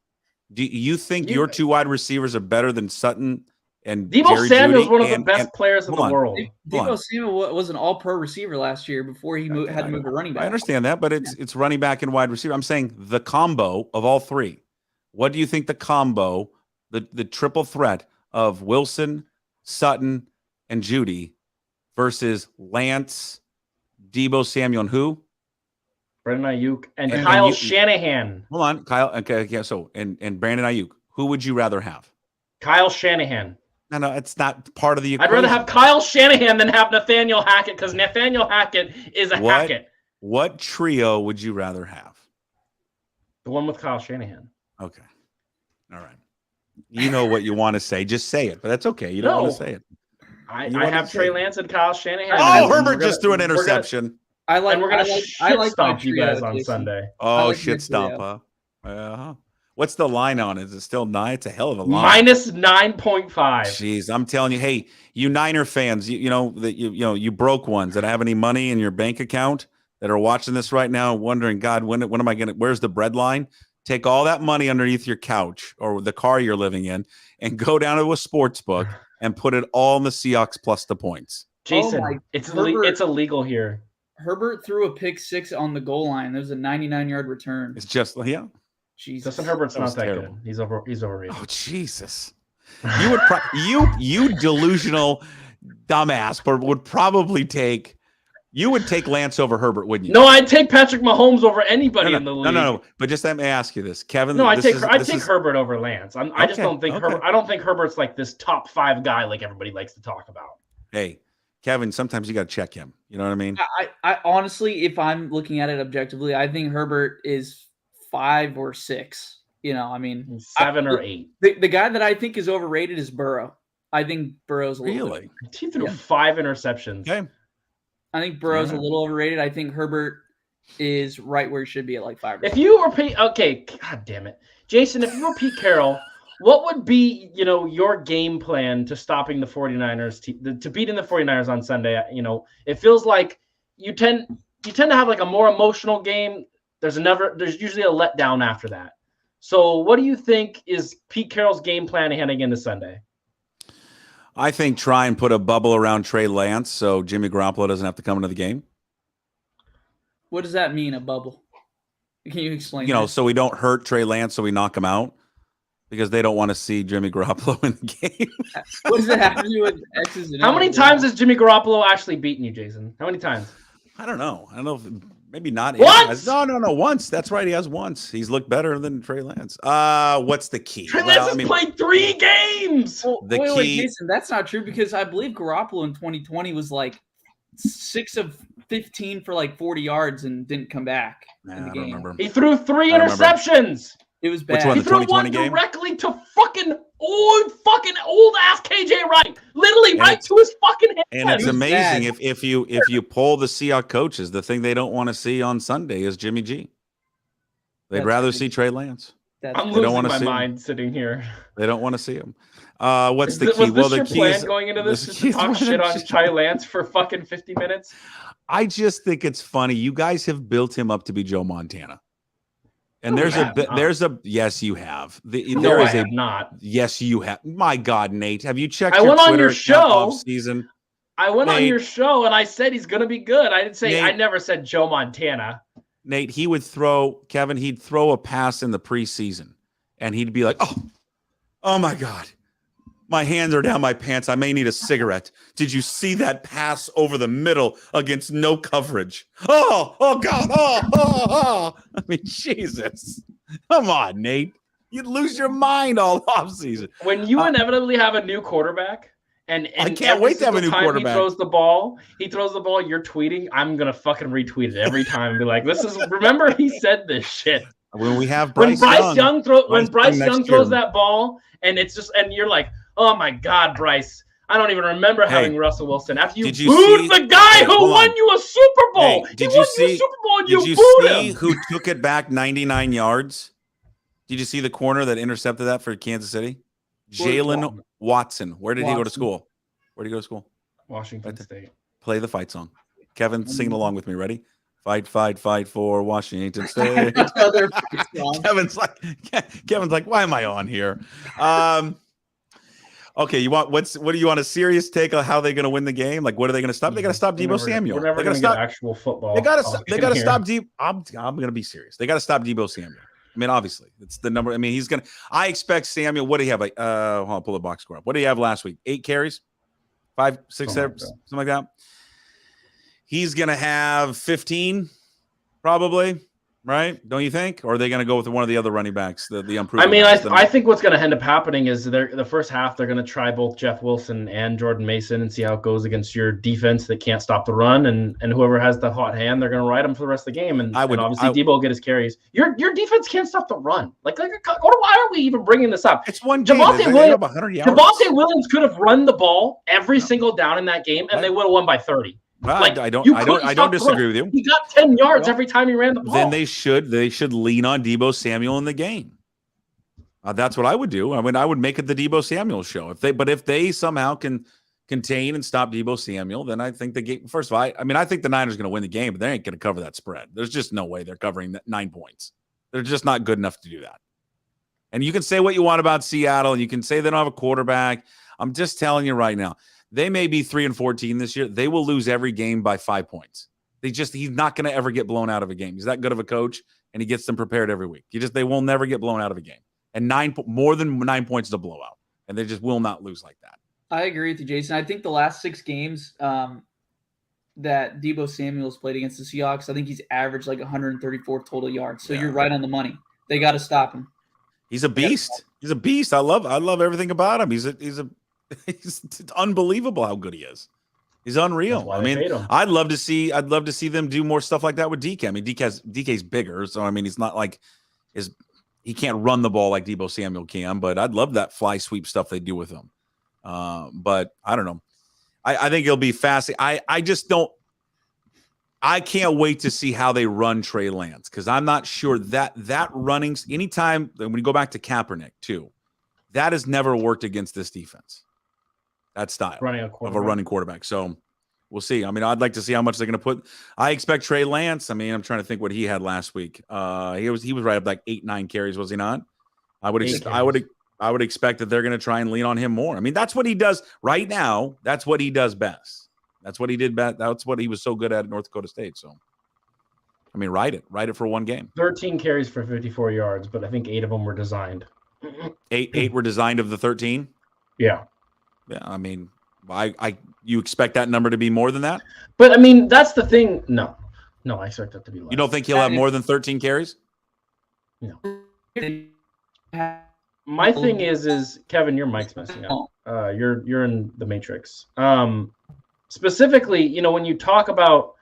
Do you think your 2 wide receivers are better than Sutton? And Deebo Samuel is one of the best players in the world. Deebo Samuel was an all-pro receiver last year before he had to move to running back. I understand that, but it's running back and wide receiver. I'm saying the combo of all 3. What do you think the combo, the triple threat of Wilson, Sutton, and Judy versus Lance, Deebo Samuel, and who? Brandon Ayuk and Kyle Shanahan. Hold on, Kyle. Okay, yeah. So and Brandon Ayuk. Who would you rather have? Kyle Shanahan. No, it's not part of the equation. I'd rather have Kyle Shanahan than have Nathaniel Hackett because Nathaniel Hackett is a Hackett. What trio would you rather have? The one with Kyle Shanahan. Okay. All right. You know what you want to say. Just say it, but that's okay. You don't want to say it. I have Trey Lance and Kyle Shanahan. Oh, Herbert just threw an interception. We're gonna shit stomp you guys on Sunday. Oh, shit stomp, huh? What's the line on it? Is it still 9? It's a hell of a line. Minus 9.5. Jeez, I'm telling you, hey, you Niner fans, you broke ones that have any money in your bank account that are watching this right now, wondering, God, when am I gonna? Where's the bread line? Take all that money underneath your couch or the car you're living in, and go down to a sports book and put it all in the Seahawks plus the points. Jason, it's illegal here. Herbert threw a pick 6 on the goal line. There's a 99-yard return. It's just Jesus. Justin Herbert's not that good. He's overrated. Oh, Jesus. You would you delusional dumbass, but would take Lance over Herbert, wouldn't you? No, I'd take Patrick Mahomes over anybody in the league. No. But just let me ask you this, Kevin. No, I'd take Herbert over Lance. I just don't think Herbert. I don't think Herbert's like this top 5 guy like everybody likes to talk about. Hey, Kevin, sometimes you got to check him. You know what I mean? I honestly, if I'm looking at it objectively, I think Herbert is 5 or 6. 7 or 8. The guy that I think is overrated is Burrow. I think Burrow's a little really. He threw 5 interceptions. Okay. I think Burrow's a little overrated. I think Herbert is right where he should be at like 5. If you were God damn it, Jason. If you were Pete Carroll, what would be your game plan to stopping the 49ers to beating the 49ers on Sunday? It feels like you tend to have like a more emotional game. There's usually a letdown after that. So what do you think is Pete Carroll's game plan heading into Sunday? I think try and put a bubble around Trey Lance so Jimmy Garoppolo doesn't have to come into the game. What does that mean, a bubble? Can you explain? So we don't hurt Trey Lance, so we knock him out because they don't want to see Jimmy Garoppolo in the game. What does that have to do with X's and O's? How many times has Jimmy Garoppolo actually beaten you, Jason? How many times? I don't know. Maybe not. What? No. Once. That's right. He has once. He's looked better than Trey Lance. What's the key? Trey Lance has played 3 games. Wait, Jason, that's not true because I believe Garoppolo in 2020 was like 6 of 15 for like 40 yards and didn't come back in the game. He threw 3 interceptions. It was bad. Which one, he threw one game? Directly to fucking old ass KJ Wright, literally right to his fucking head. And it's amazing if you poll the Seahawks coaches, the thing they don't want to see on Sunday is Jimmy G. They'd rather see Trey Lance. I'm losing my mind sitting here. They don't want to see him. What's the key? Was this your plan going into this to talk shit on Trey Lance for fucking 50 minutes? I just think it's funny. You guys have built him up to be Joe Montana. And yes, you have. I have not. Yes, you have. My God, Nate, have you checked? I went on your show. Season. I went on your show and I said he's going to be good. I didn't say. Nate, I never said Joe Montana. Nate, he'd throw a pass in the preseason, and he'd be like, "Oh my God, my hands are down my pants. I may need a cigarette. Did you see that pass over the middle against no coverage? Oh God. Oh. I mean, Jesus. Come on, Nate. You'd lose your mind all offseason. When you inevitably have a new quarterback, and I can't wait to have a new quarterback. He throws the ball, you're tweeting, I'm going to fucking retweet it every time and be like, remember he said this shit. When we have Bryce Young throws that ball, and it's just, and you're like, oh my God, Bryce. I don't even remember having Russell Wilson. After you booed the guy who won you a Super Bowl. Did you see who took it back 99 yards? Did you see the corner that intercepted that for Kansas City? Jalen Watson. Where did he go to school? Washington State. Play the fight song. Kevin, singing along with me. Ready? Fight for Washington State. Kevin's like, why am I on here? Okay, what do you want a serious take on how they're going to win the game? Like, what are they going to stop? They got to stop Deebo Samuel. We're never going to get actual football. They got to stop Deebo. I'm going to be serious. They got to stop Deebo Samuel. I mean, obviously, it's the number. I mean, I expect Samuel. What do you have? Hold on, pull the box score up. What do you have last week? 8 carries, 5, 6, 7, something like that. He's going to have 15, probably. right? Don't you think? Or are they going to go with one of the other running backs, the unproven I mean, guys? I think what's going to end up happening is the first half they're going to try both Jeff Wilson and Jordan Mason and see how it goes against your defense that can't stop the run, and whoever has the hot hand, they're going to ride them for the rest of the game. And obviously Debo will get his carries. Your defense can't stop the run. Why are we even bringing this up? It's one game. Javonte Williams could have run the ball every single down in that game, and they would have won by 30. Well, I don't disagree with you. He got 10 yards every time he ran the ball. Then they should lean on Deebo Samuel in the game. That's what I would do. I would make it the Deebo Samuel show. If they somehow can contain and stop Deebo Samuel, then I think the game. First of all, I think the Niners are going to win the game, but they ain't going to cover that spread. There's just no way they're covering 9 points. They're just not good enough to do that. And you can say what you want about Seattle, and you can say they don't have a quarterback. I'm just telling you right now. They may be 3-14 this year. They will lose every game by 5 points. He's not going to ever get blown out of a game. He's that good of a coach, and he gets them prepared every week. They will never get blown out of a game. And more than 9 points is a blowout, and they just will not lose like that. I agree with you, Jason. I think the last 6 games that Deebo Samuel's played against the Seahawks, I think he's averaged like 134 total yards. So you're right on the money. They got to stop him. He's a beast. He's a beast. I love everything about him. It's unbelievable how good he is. He's unreal. I mean, I'd love to see them do more stuff like that with DK. I mean, DK's bigger, so I mean, he's not like he can't run the ball like Deebo Samuel can. But I'd love that fly sweep stuff they do with him. But I don't know. I think it'll be fast. I just don't. I can't wait to see how they run Trey Lance because I'm not sure that running anytime when you go back to Kaepernick too, that has never worked against this defense. That style of a running quarterback. So we'll see. I mean, I'd like to see how much they're going to put. I expect Trey Lance. I mean, I'm trying to think what he had last week. He was right up like 8-9 carries, was he not? I would expect that they're going to try and lean on him more. I mean, that's what he does right now. That's what he does best. That's what he did best. That's what he was so good at North Dakota State. So, I mean, ride it for one game. 13 carries for 54 yards, but I think 8 of them were designed. Eight were designed of the 13. Yeah. Yeah, I mean, you expect that number to be more than that? But I mean, that's the thing. No, I expect that to be less. You don't think he'll have more than 13 carries? No. My thing is Kevin, your mic's messing up. You're in the Matrix. Specifically, when you talk about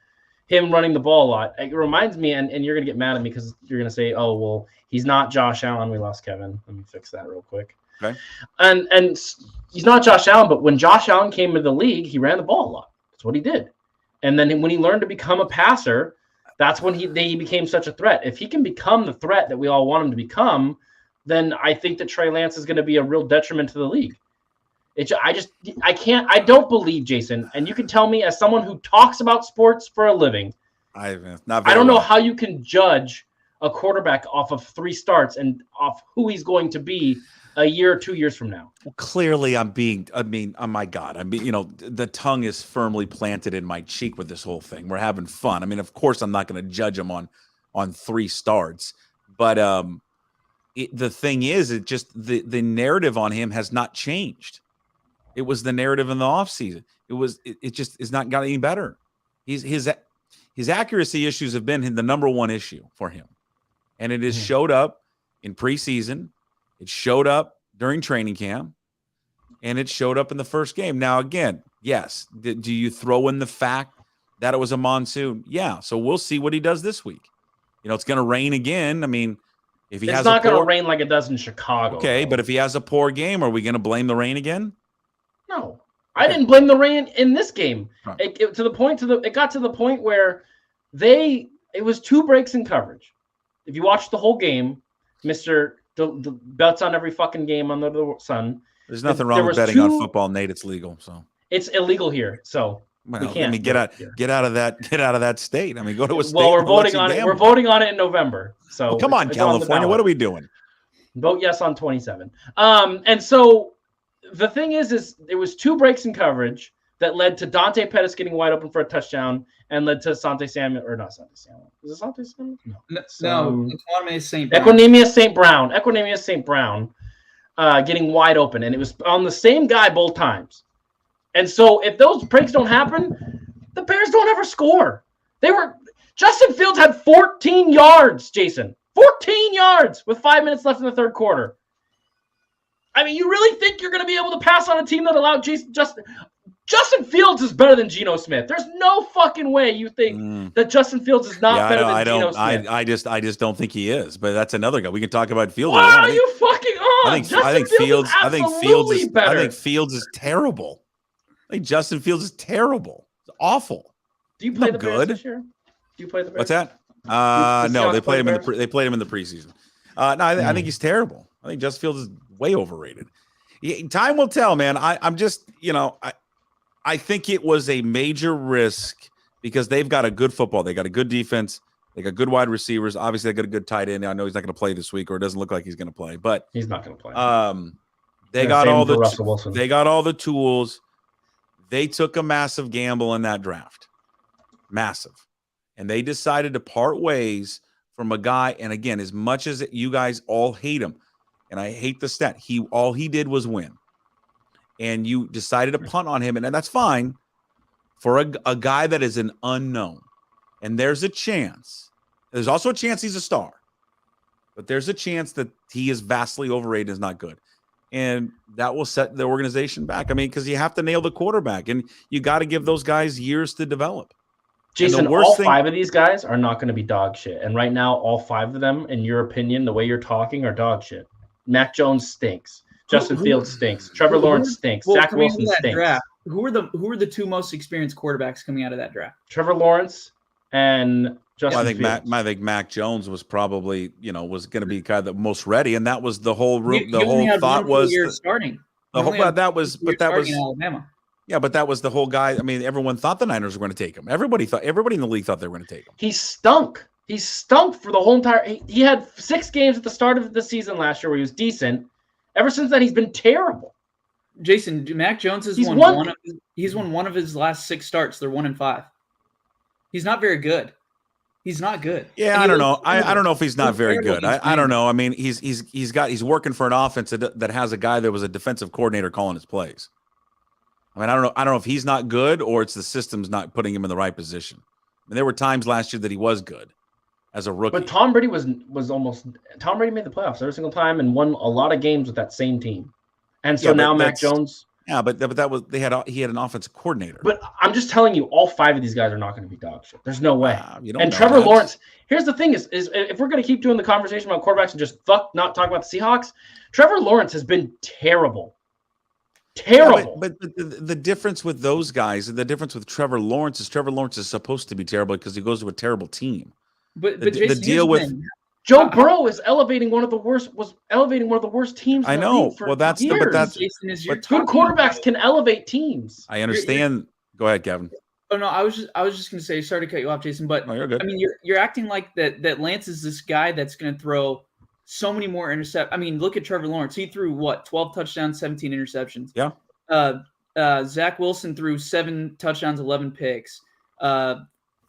him running the ball a lot, it reminds me, and you're gonna get mad at me because you're gonna say, "Oh, well, he's not Josh Allen." We lost Kevin. Let me fix that real quick. Okay. And he's not Josh Allen, but when Josh Allen came into the league, he ran the ball a lot. That's what he did. And then when he learned to become a passer, that's when he became such a threat. If he can become the threat that we all want him to become, then I think that Trey Lance is going to be a real detriment to the league. I don't believe, Jason, and you can tell me as someone who talks about sports for a living, I don't know how you can judge a quarterback off of 3 starts and off who he's going to be a year or 2 years from now. Well, clearly oh my God. The tongue is firmly planted in my cheek with this whole thing. We're having fun. I mean, of course I'm not going to judge him on 3 starts, but the thing is, it just, the narrative on him has not changed. It was the narrative in the offseason. It just is not got any better. His accuracy issues have been the number one issue for him. And it has showed up in preseason. It showed up during training camp, and it showed up in the first game. Now, again, yes, do you throw in the fact that it was a monsoon? Yeah, so we'll see what he does this week. It's going to rain again. I mean, if it's not going to rain like it does in Chicago. Okay, but if he has a poor game, are we going to blame the rain again? No, I didn't blame the rain in this game. Right. It got to the point where it was 2 breaks in coverage. If you watch the whole game, Mr. The bets on every fucking game under the sun. There's nothing wrong with betting on football, Nate. It's legal, so it's illegal here. So we can't. I mean, get out of that state. I mean, go to a state. Well, we're voting on it. We're voting on it in November. So come on, California. What are we doing? Vote yes on 27. And so the thing is it was 2 breaks in coverage that led to Dante Pettis getting wide open for a touchdown and led to Sante Samuel, or not Sante Samuel. Is it Sante Samuel? No. Equanimous St. Brown getting wide open, and it was on the same guy both times. And so if those breaks don't happen, the Bears don't ever score. Justin Fields had 14 yards, Jason. 14 yards with 5 minutes left in the third quarter. I mean, you really think you're going to be able to pass on a team that allowed Justin Fields is better than Geno Smith. There's no fucking way you think that Justin Fields is not better than Geno Smith. I just don't think he is. But that's another guy. We can talk about Fields. What are you fucking on? I think Fields is terrible. I think Justin Fields is terrible. It's awful. Do you play the Bears this year? Do you play the Bears? What's that? No, they played him in the preseason. I think he's terrible. I think Justin Fields is way overrated. Time will tell, man. I'm just, I think it was a major risk because they've got a good football. They got a good defense. They got good wide receivers. Obviously, they got a good tight end. I know he's not going to play this week, or it doesn't look like he's going to play. But he's not going to play. They got all the tools. They took a massive gamble in that draft, massive, and they decided to part ways from a guy. And again, as much as you guys all hate him, and I hate the stat, all he did was win. And you decided to punt on him, and that's fine for a guy that is an unknown. And there's a chance. There's also a chance he's a star. But there's a chance that he is vastly overrated and is not good. And that will set the organization back. I mean, because you have to nail the quarterback, and you got to give those guys years to develop. Jason, all 5 of these guys are not going to be dog shit. And right now, all 5 of them, in your opinion, the way you're talking, are dog shit. Mac Jones stinks. Justin Fields stinks. Trevor Lawrence stinks. Zach Wilson stinks. Draft, who are the 2 most experienced quarterbacks coming out of that draft? Trevor Lawrence and Justin Fields. I think Mac Jones was probably, was going to be kind of the most ready, and that was the whole room. The whole thought was starting. Alabama. Yeah, but that was the whole guy. I mean, everyone thought the Niners were going to take him. Everybody in the league thought they were going to take him. He stunk. He stunk for the whole entire. He had 6 games at the start of the season last year where he was decent. Ever since then, he's been terrible. Jason, Mac Jones has won one of his last 6 starts. They're 1-5. He's not very good. He's not good. Yeah, I don't know. I don't know if he's not very good. I don't know. I mean, he's working for an offense that has a guy that was a defensive coordinator calling his plays. I mean, I don't know if he's not good or it's the system's not putting him in the right position. I mean, there were times last year that he was good as a rookie. But Tom Brady Tom Brady made the playoffs every single time and won a lot of games with that same team. And so now Mac Jones. Yeah, but that was he had an offensive coordinator. But I'm just telling you, all 5 of these guys are not going to be dog shit. There's no way. And Trevor Lawrence. Here's the thing: is if we're going to keep doing the conversation about quarterbacks and just not talk about the Seahawks, Trevor Lawrence has been terrible. Terrible. Yeah, but the difference with those guys, and the difference with Trevor Lawrence is supposed to be terrible because he goes to a terrible team. But the Jason, deal with Joe Burrow is elevating one of the worst teams. I know. For well, that's years. But good quarterbacks can elevate teams. I understand. Go ahead, Kevin. Oh no, I was just going to say, sorry to cut you off, Jason, but you're good. I mean, you're acting like that Lance is this guy that's going to throw so many more interceptions. I mean, look at Trevor Lawrence. He threw 12 touchdowns, 17 interceptions. Yeah. Zach Wilson threw 7 touchdowns, 11 picks.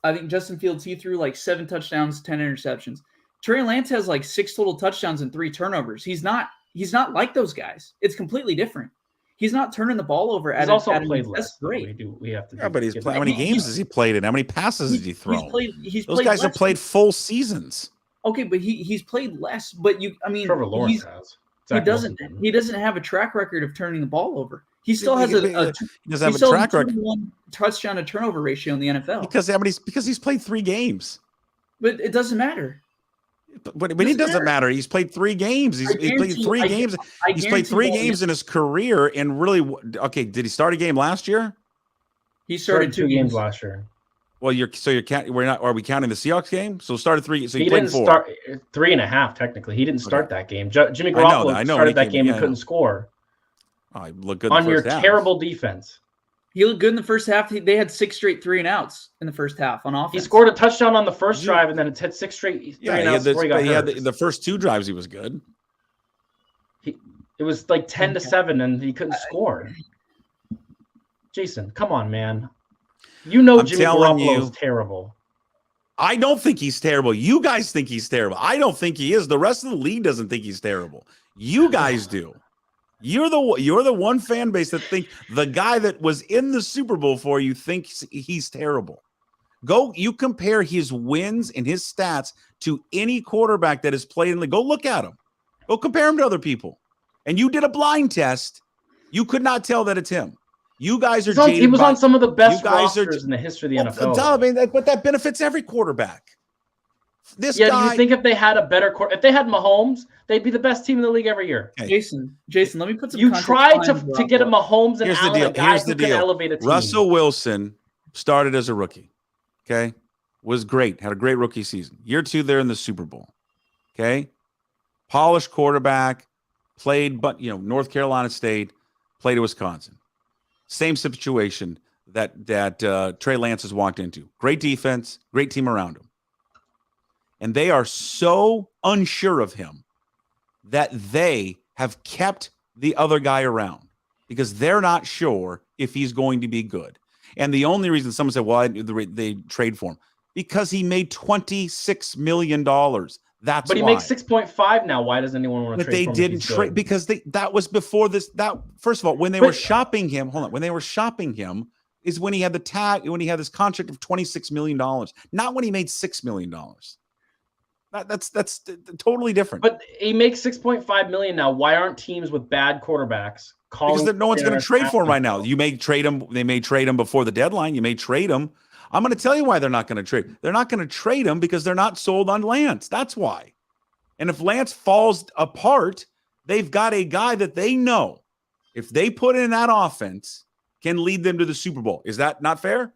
I think Justin Fields, he threw 7 touchdowns, 10 interceptions. Trey Lance has 6 total touchdowns and 3 turnovers. He's not like those guys. It's completely different. He's not turning the ball over. He's also played less. That's great. We have to. Yeah, but how many games has he played in? How many passes did he throw? Those guys have played full seasons. Okay, but he's played less. But Trevor Lawrence has. He doesn't have a track record of turning the ball over. He still has he doesn't have a track record. Touchdown to turnover ratio in the NFL. Because he's played 3 games. But it doesn't matter. But it doesn't matter. He's played 3 games. He's played 3 games. He's played 3 games in his career. And really, okay, did he start a game last year? He started 2 games last year. Well, are we counting the Seahawks game? So started 3. So he didn't start 3.5 technically. He didn't start that game. Jimmy Garoppolo started that game and couldn't score. Oh, he looked good on your terrible defense. He looked good in the first half. They had 6 straight 3-and-outs in the first half on offense. He scored a touchdown on the first drive, and then it had 6 straight 3-and-outs before he got hurt. He had the first 2 drives. He was good. It was 10-7, and he couldn't score. Jason, come on, man. Jimmy Garoppolo is terrible. I don't think he's terrible. You guys think he's terrible. I don't think he is. The rest of the league doesn't think he's terrible. You guys do. You're the one fan base that think the guy that was in the Super Bowl for you thinks he's terrible. You compare his wins and his stats to any quarterback that has played in the league. Go look at him. Go compare him to other people. And you did a blind test. You could not tell that it's him. You guys are jaded. He was on some of the best rosters in the history of the NFL. But that benefits every quarterback. Do you think if they had a better if they had Mahomes, they'd be the best team in the league every year? Okay. Jason, let me put some. You tried to get a Mahomes and Here's Allen, the deal. guys who can elevate a team. Russell Wilson started as a rookie. Okay, was great. Had a great rookie season. Year 2, they're in the Super Bowl. Okay, polished quarterback. Played, but North Carolina State. Played at Wisconsin. Same situation that Trey Lance has walked into. Great defense, great team around him. And they are so unsure of him that they have kept the other guy around because they're not sure if he's going to be good. And the only reason someone said, well, they trade for him, because he made $26 million. But he makes 6.5 now. Why does anyone want to trade for him? But they didn't trade because that was before this. First of all, when they were shopping him, when they were shopping him is when he had when he had this contract of $26 million, not when he made $6 million. That's totally different. But he makes 6.5 million now. Why aren't teams with bad quarterbacks calling? Because no one's going to trade for him right now. You may trade him. They may trade him before the deadline. You may trade him. I'm going to tell you why they're not going to trade. They're not going to trade him because they're not sold on Lance. That's why. And if Lance falls apart, they've got a guy that they know, if they put in that offense, can lead them to the Super Bowl. Is that not fair?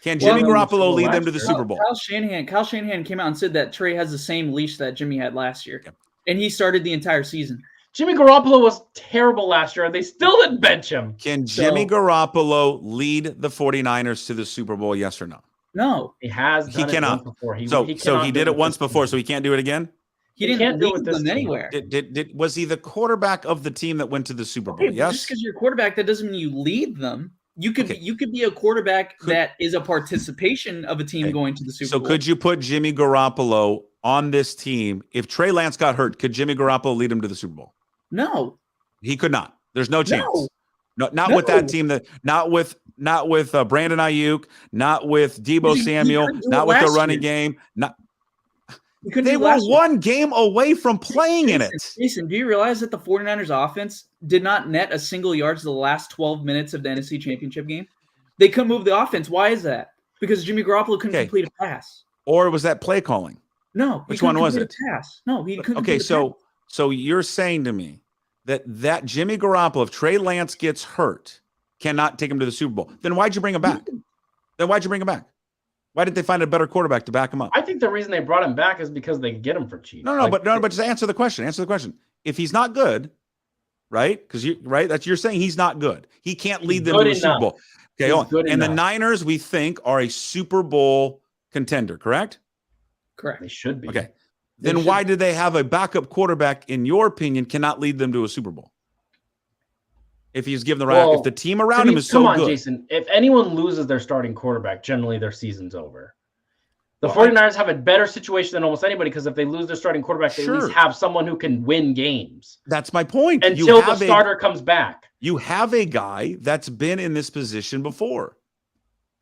Can Jimmy Garoppolo lead them to the Super Bowl? Kyle Shanahan came out and said that Trey has the same leash that Jimmy had last year. And he started the entire season. Jimmy Garoppolo was terrible last year, and they still didn't bench him. Can Jimmy Garoppolo lead the 49ers to the Super Bowl, yes or no? No. He has done it once before. He did it once before, so he can't do it again? He didn't lead them anywhere. Was he the quarterback of the team that went to the Super Bowl? Okay, yes. Just because you're a quarterback, that doesn't mean you lead them. You could be a quarterback that is a participation of a team going to the Super Bowl. So could you put Jimmy Garoppolo on this team? If Trey Lance got hurt, could Jimmy Garoppolo lead him to the Super Bowl? No. He could not. There's no chance. No, not with that team. Not with Brandon Ayuk, not with Deebo Samuel, not with the running game. They were one game away from playing in it. Jason, do you realize that the 49ers offense did not net a single yard to the last 12 minutes of the NFC Championship game? They couldn't move the offense. Why is that? Because Jimmy Garoppolo couldn't complete a pass. Or was that play calling? No. Which one was it? Pass. No, he couldn't. Okay, so you're saying to me that Jimmy Garoppolo, if Trey Lance gets hurt, cannot take him to the Super Bowl. Then why'd you bring him back? Why didn't they find a better quarterback to back him up? I think the reason they brought him back is because they get him for cheap. But just answer the question. If he's not good, right? Because you're saying he's not good. He can't lead them to the Super Bowl. Okay, and the Niners, we think, are a Super Bowl contender, correct? Correct. They should be. Okay. Then why did they have a backup quarterback, in your opinion, cannot lead them to a Super Bowl? If he's given if the team around him is so good. Come on, Jason. If anyone loses their starting quarterback, generally their season's over. The 49ers have a better situation than almost anybody because if they lose their starting quarterback, they at least have someone who can win games. That's my point. Until the starter comes back. You have a guy that's been in this position before,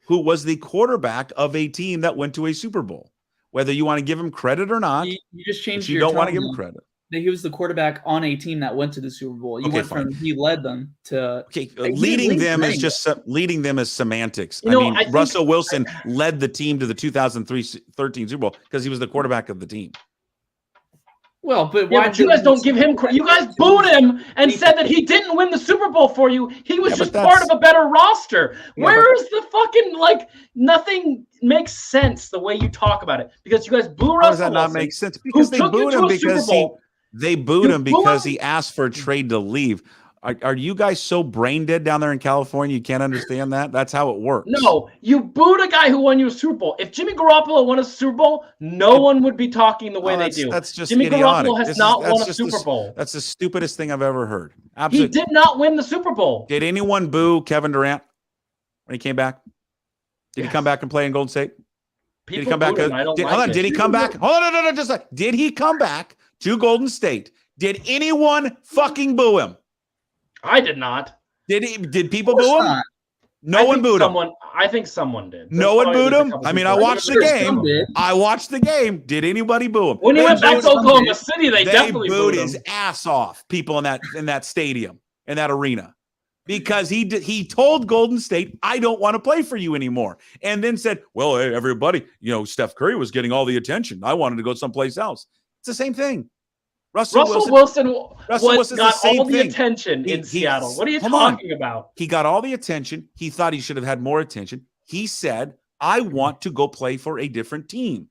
who was the quarterback of a team that went to a Super Bowl. Whether you want to give him credit or not, you just changed. You don't want to give him credit. He was the quarterback on a team that went to the Super Bowl. You went from he led them to leading them is just leading them as semantics. Russell Wilson led the team to the 2013 Super Bowl because he was the quarterback of the team. Well, but why you guys don't give him credit? You guys booed him and said that he didn't win the Super Bowl for you. He was just part of a better roster. Where is the fucking nothing makes sense the way you talk about it because you guys boo Russell Wilson. How does that not make sense? Because they booed him because They booed him because he asked for a trade to leave. Are you guys so brain dead down there in California you can't understand that? That's how it works. No, you booed a guy who won you a Super Bowl. If Jimmy Garoppolo won a Super Bowl, no one would be talking the way they do. That's just Jimmy idiotic. Garoppolo has not won a Super Bowl. That's the stupidest thing I've ever heard. Absolutely. He did not win the Super Bowl. Did anyone boo Kevin Durant when he came back? Did he come back and play in Golden State? Did he come back? Did he come back? Hold on, no, just like, did he come back to Golden State? Did anyone fucking boo him? I did not. Did people boo him? No one booed him. I think someone did. No one booed him? I mean, I watched the game. Did anybody boo him? When he went back to Oklahoma City, they definitely booed his ass off, people in that stadium, in that arena. Because he told Golden State, I don't want to play for you anymore. And then said, well, hey, everybody, Steph Curry was getting all the attention. I wanted to go someplace else. It's the same thing. Russell Wilson got all the attention in Seattle. What are you talking about? He got all the attention. He thought he should have had more attention. He said, I want to go play for a different team.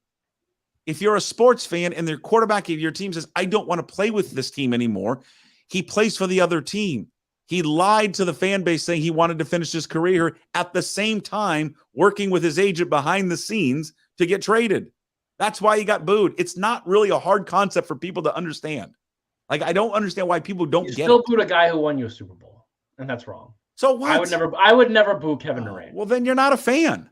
If you're a sports fan and the quarterback of your team says, I don't want to play with this team anymore, he plays for the other team. He lied to the fan base saying he wanted to finish his career at the same time working with his agent behind the scenes to get traded. That's why he got booed. It's not really a hard concept for people to understand. Like, I don't understand why people don't get it. You still booed a guy who won you a Super Bowl, and that's wrong. So what? I would never boo Kevin Durant. Well, then you're not a fan.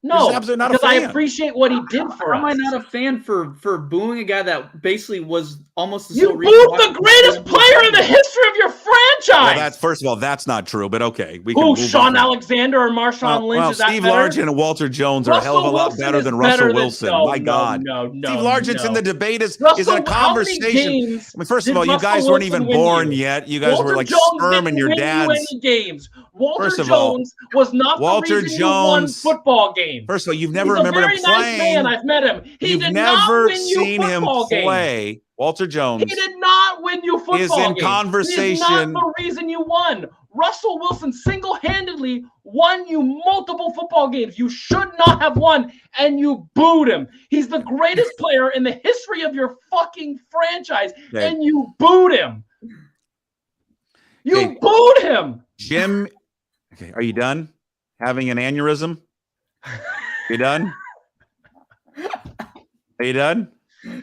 No, because I appreciate what he did for us. How am I not a fan for booing a guy that basically was almost the sole reason? You booed the greatest player in the history of your franchise. Well, first of all, that's not true, but okay. Sean Alexander or Marshawn Lynch? Is that Steve Largent and Walter Jones are a hell of a lot better than Russell Wilson. My God. No. Steve Largent's in the debate is in a conversation. I mean, first of all, you guys weren't even born yet. You guys were like sperm in your dad's. Walter Jones was not the reason you won football games. First of all, you've never remembered him playing. Nice man. I've met him. You've never seen him play. Walter Jones. He did not win you football games. Is in conversation. He is not the reason you won. Russell Wilson single-handedly won you multiple football games you should not have won, and you booed him. He's the greatest player in the history of your fucking franchise, and you booed him. You booed him. Jim, okay, are you done having an aneurysm? You done? Are you done?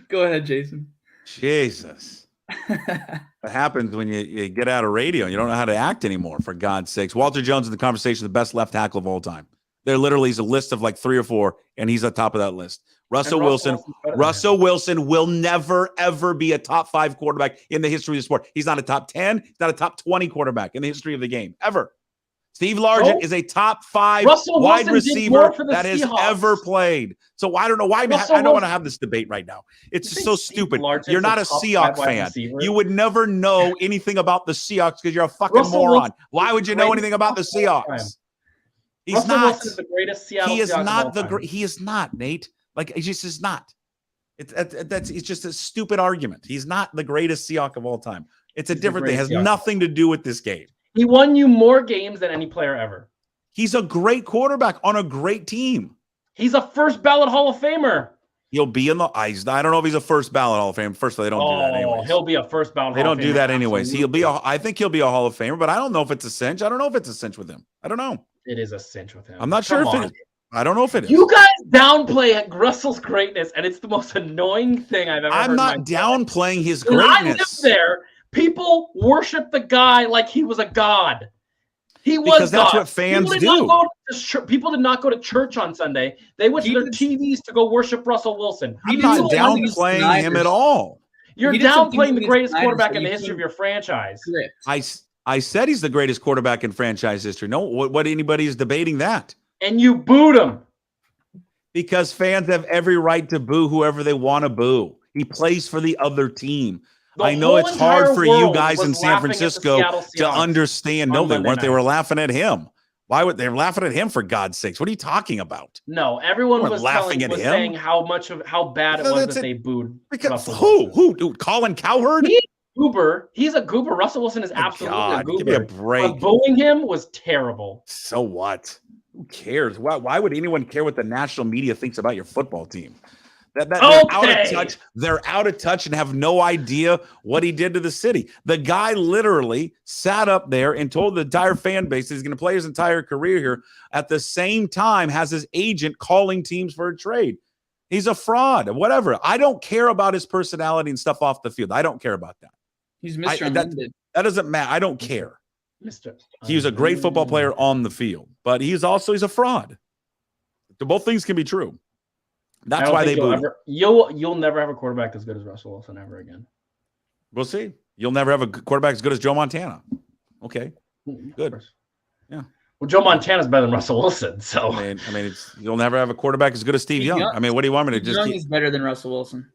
Go ahead, Jason. Jesus. What happens when you get out of radio and you don't know how to act anymore, for God's sakes. Walter Jones in the conversation, the best left tackle of all time. There literally is a list of like 3 or 4, and he's at the top of that list. Russell Wilson will never, ever be a top 5 quarterback in the history of the sport. He's not a top 10. He's not a top 20 quarterback in the history of the game, ever. Steve Largent is a top 5 wide receiver that has ever played. So I don't know why. I don't want to have this debate right now. It's just so stupid. You're not a Seahawks fan. You would never know anything about the Seahawks because you're a fucking moron. Why would you know anything about the Seahawks? He's not. The greatest Seattle. He is not the great. He is not, Nate. Like, he just is not. It's just a stupid argument. He's not the greatest Seahawk of all time. It's a different thing. It has nothing to do with this game. He won you more games than any player ever. He's a great quarterback on a great team. He's a first ballot Hall of Famer. He'll be in the eyes. I don't know if he's a first ballot Hall of Famer. First of all, they don't do that anyways. He'll be a first ballot. They don't do that anyways. I think he'll be a Hall of Famer, but I don't know if it's a cinch. I don't know if it's a cinch with him. I don't know. It is a cinch with him. I'm not sure if it is. I don't know if it is. You guys downplay Russell's greatness, and it's the most annoying thing I've ever heard. I'm not downplaying his greatness. When I lived there, people worship the guy like he was a god. He was because that's what fans do. People did not go to church on Sunday. They went to their TVs to go worship Russell Wilson. I'm not downplaying him at all. You're downplaying the greatest quarterback in the history of your franchise. I said he's the greatest quarterback in franchise history. No, what anybody is debating that. And you booed him. Because fans have every right to boo whoever they want to boo. He plays for the other team. I know it's hard for you guys in San Francisco to understand. No, they weren't. They were laughing at him. Why would they were laughing at him, for God's sakes? What are you talking about? No, everyone was saying how bad it was that they booed. Because who? Dude, Colin Cowherd? He's a goober. Russell Wilson is absolutely a goober. Give me a break. But booing him was terrible. So what? Who cares? Why would anyone care what the national media thinks about your football team? They're out of touch. They're out of touch and have no idea what he did to the city. The guy literally sat up there and told the entire fan base he's going to play his entire career here. At the same time, has his agent calling teams for a trade. He's a fraud. Whatever. I don't care about his personality and stuff off the field. I don't care about that. He's Mr. Unlimited. That doesn't matter. I don't care. Mr. He was a great football player on the field, but he's a fraud. Both things can be true. That's why they booed him. You'll never have a quarterback as good as Russell Wilson ever again. We'll see. You'll never have a quarterback as good as Joe Montana. Okay, good. Yeah. Well, Joe Montana's better than Russell Wilson, so I mean, you'll never have a quarterback as good as Steve Young. I mean, what do you want me to just? Young is better than Russell Wilson.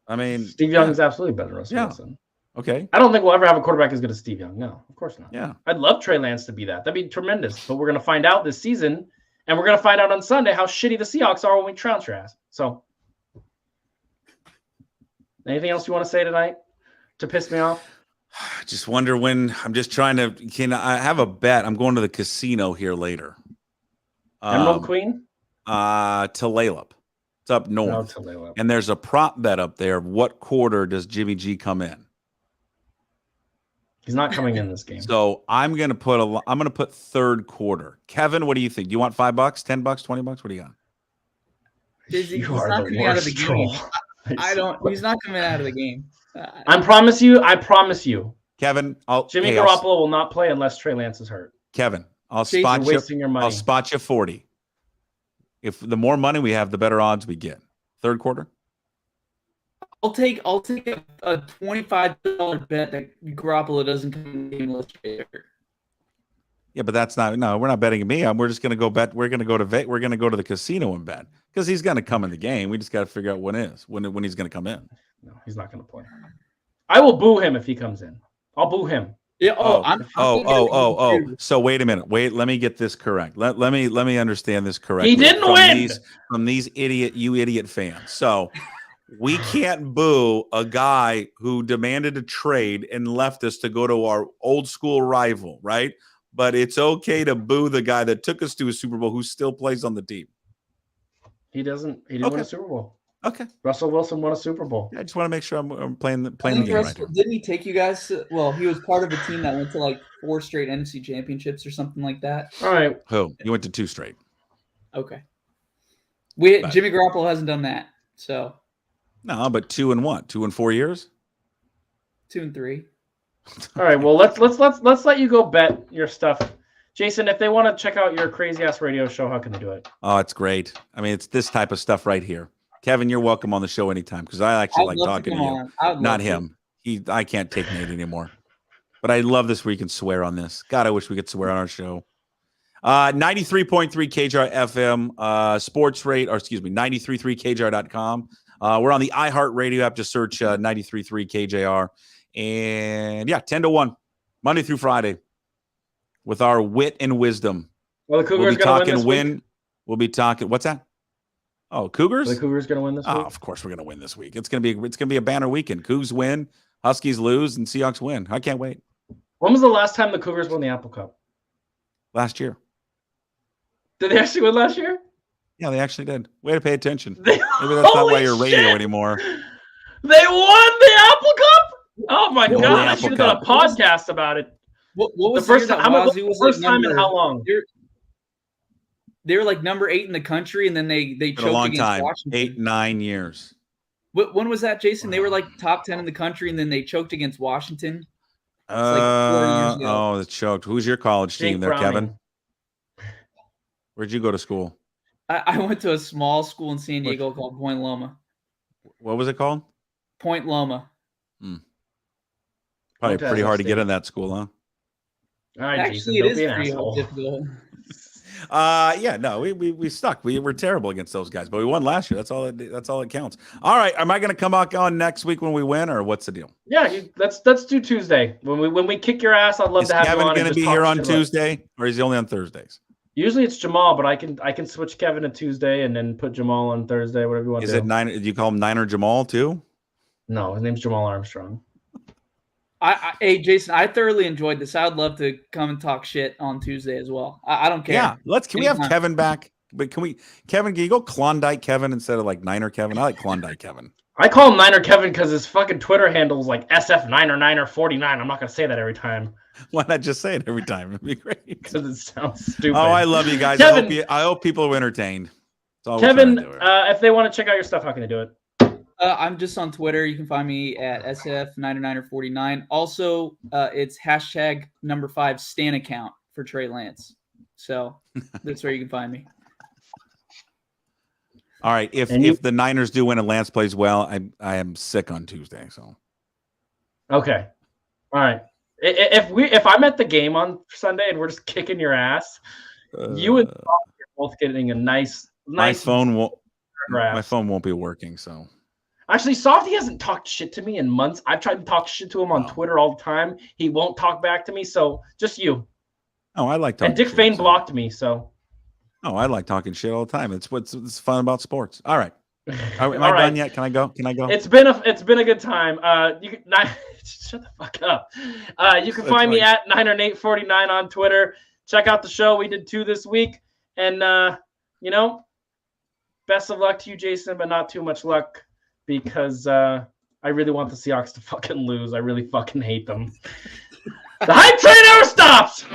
I mean, Steve Young is absolutely better than Russell Wilson. Okay. I don't think we'll ever have a quarterback as good as Steve Young. No, of course not. Yeah. I'd love Trey Lance to be that. That'd be tremendous. But we're going to find out this season, and we're going to find out on Sunday how shitty the Seahawks are when we trounce your ass. So, anything else you want to say tonight to piss me off? I just wonder when. I'm just trying to. Can I have a bet? I'm going to the casino here later. Emerald Queen? Tulalip. It's up north. No, and there's a prop bet up there. What quarter does Jimmy G come in? He's not coming in this game. So I'm gonna put third quarter. Kevin, what do you think? Do you want $5, $10, $20? What do you got? He's not coming out of the game. I don't. He's not coming out of the game. I promise you. Kevin, Jimmy Garoppolo will not play unless Trey Lance is hurt. Kevin, I'll spot you 40. If the more money we have, the better odds we get. Third quarter. I'll take a $25 bet that Garoppolo doesn't come in the game unless Trey is hurt. Yeah, but that's not. No, we're not betting me. We're just going to go bet. We're going to go to the casino and bet because he's going to come in the game. We just got to figure out when he's going to come in. No, he's not going to play. I will boo him if he comes in. I'll boo him. Yeah. So wait a minute. Let me get this correct. Let me understand this correctly. He didn't win from these idiot fans. So we can't boo a guy who demanded a trade and left us to go to our old school rival, right? But it's okay to boo the guy that took us to a Super Bowl who still plays on the team. He didn't win a Super Bowl. Okay. Russell Wilson won a Super Bowl. I just want to make sure I'm playing the game right here. Didn't he take you guys to, well, he was part of a team that went to like 4 straight NFC championships or something like that. All right. Who? You went to 2 straight. Okay. Jimmy Garoppolo hasn't done that. So no, but 2 and what? 2 and 4 years? 2 and 3. All right. Well, let's let you go bet your stuff. Jason, if they want to check out your crazy ass radio show, how can they do it? Oh, it's great. I mean, it's this type of stuff right here. Kevin, you're welcome on the show anytime because I actually like talking to you. Not him. I can't take Nate anymore. But I love this where you can swear on this. God, I wish we could swear on our show. 93.3 KJR FM, sports rate, or excuse me, 93.3KJR.com. We're on the iHeartRadio app. Just search 93.3 KJR. And yeah, 10 to 1, Monday through Friday, with our wit and wisdom. Well, the Cougars going to win. We'll be talking. What's that? Oh, Cougars? Are the Cougars going to win this week? Oh, of course we're going to win this week. It's going to be a banner weekend. Cougs win, Huskies lose, and Seahawks win. I can't wait. When was the last time the Cougars won the Apple Cup? Last year. Did they actually win last year? Yeah, they actually did. Way to pay attention. Maybe that's not why you're radio anymore. They won the Apple Cup? Oh my God! I should have done a podcast about it. What was the first time? The first time in how long? They were like number 8 in the country, and then they choked a long against time. Washington. 8-9 years. When was that, Jason? They were like top 10 in the country, and then they choked against Washington. They choked. Who's your college team there, Kevin? Where'd you go to school? I went to a small school in San Diego called Point Loma. What was it called? Point Loma. Probably pretty hard to get in that school, huh? All right, actually, Jason, it is pretty difficult. Yeah, no, we stuck. We were terrible against those guys, but we won last year. That's all that counts. All right, am I going to come back on next week when we win, or what's the deal? Yeah, let's do Tuesday when we kick your ass. I'd love to have Kevin you on. Kevin going to be here on Tuesday, or is he only on Thursdays? Usually it's Jamal, but I can switch Kevin to Tuesday and then put Jamal on Thursday, whatever you want. Is it Niner? Do you call him Niner Jamal too? No, his name's Jamal Armstrong. Hey, Jason, I thoroughly enjoyed this. I would love to come and talk shit on Tuesday as well. I don't care. Yeah, can we have Kevin back? But can you go Klondike Kevin instead of like Niner Kevin? I like Klondike Kevin. I call him Niner Kevin because his fucking Twitter handle is like SF9er49. I'm not going to say that every time. Why not just say it every time? It'd be great. Because it sounds stupid. Oh, I love you guys. Kevin, I hope people are entertained. Kevin, if they want to check out your stuff, how can they do it? I'm just on Twitter. You can find me at SF99er49. Also, it's hashtag #5 Stan account for Trey Lance. So that's where you can find me. All right. If the Niners do win and Lance plays well, I am sick on Tuesday. So okay. All right. If I'm at the game on Sunday and we're just kicking your ass, You and Softy are both getting a nice. My phone won't be working. So actually, Softy hasn't talked shit to me in months. I've tried to talk shit to him on Twitter all the time. He won't talk back to me. So just you. Oh, I like talking. And Dick Fane blocked me. So. Oh, I like talking shit all the time. It's what's fun about sports. All right. Am I done yet? Can I go? It's been a good time. You can shut the fuck up. You can find me at NinerNate49 on Twitter. Check out the show. We did 2 this week, and best of luck to you, Jason, but not too much luck because I really want the Seahawks to fucking lose. I really fucking hate them. The hype train never stops.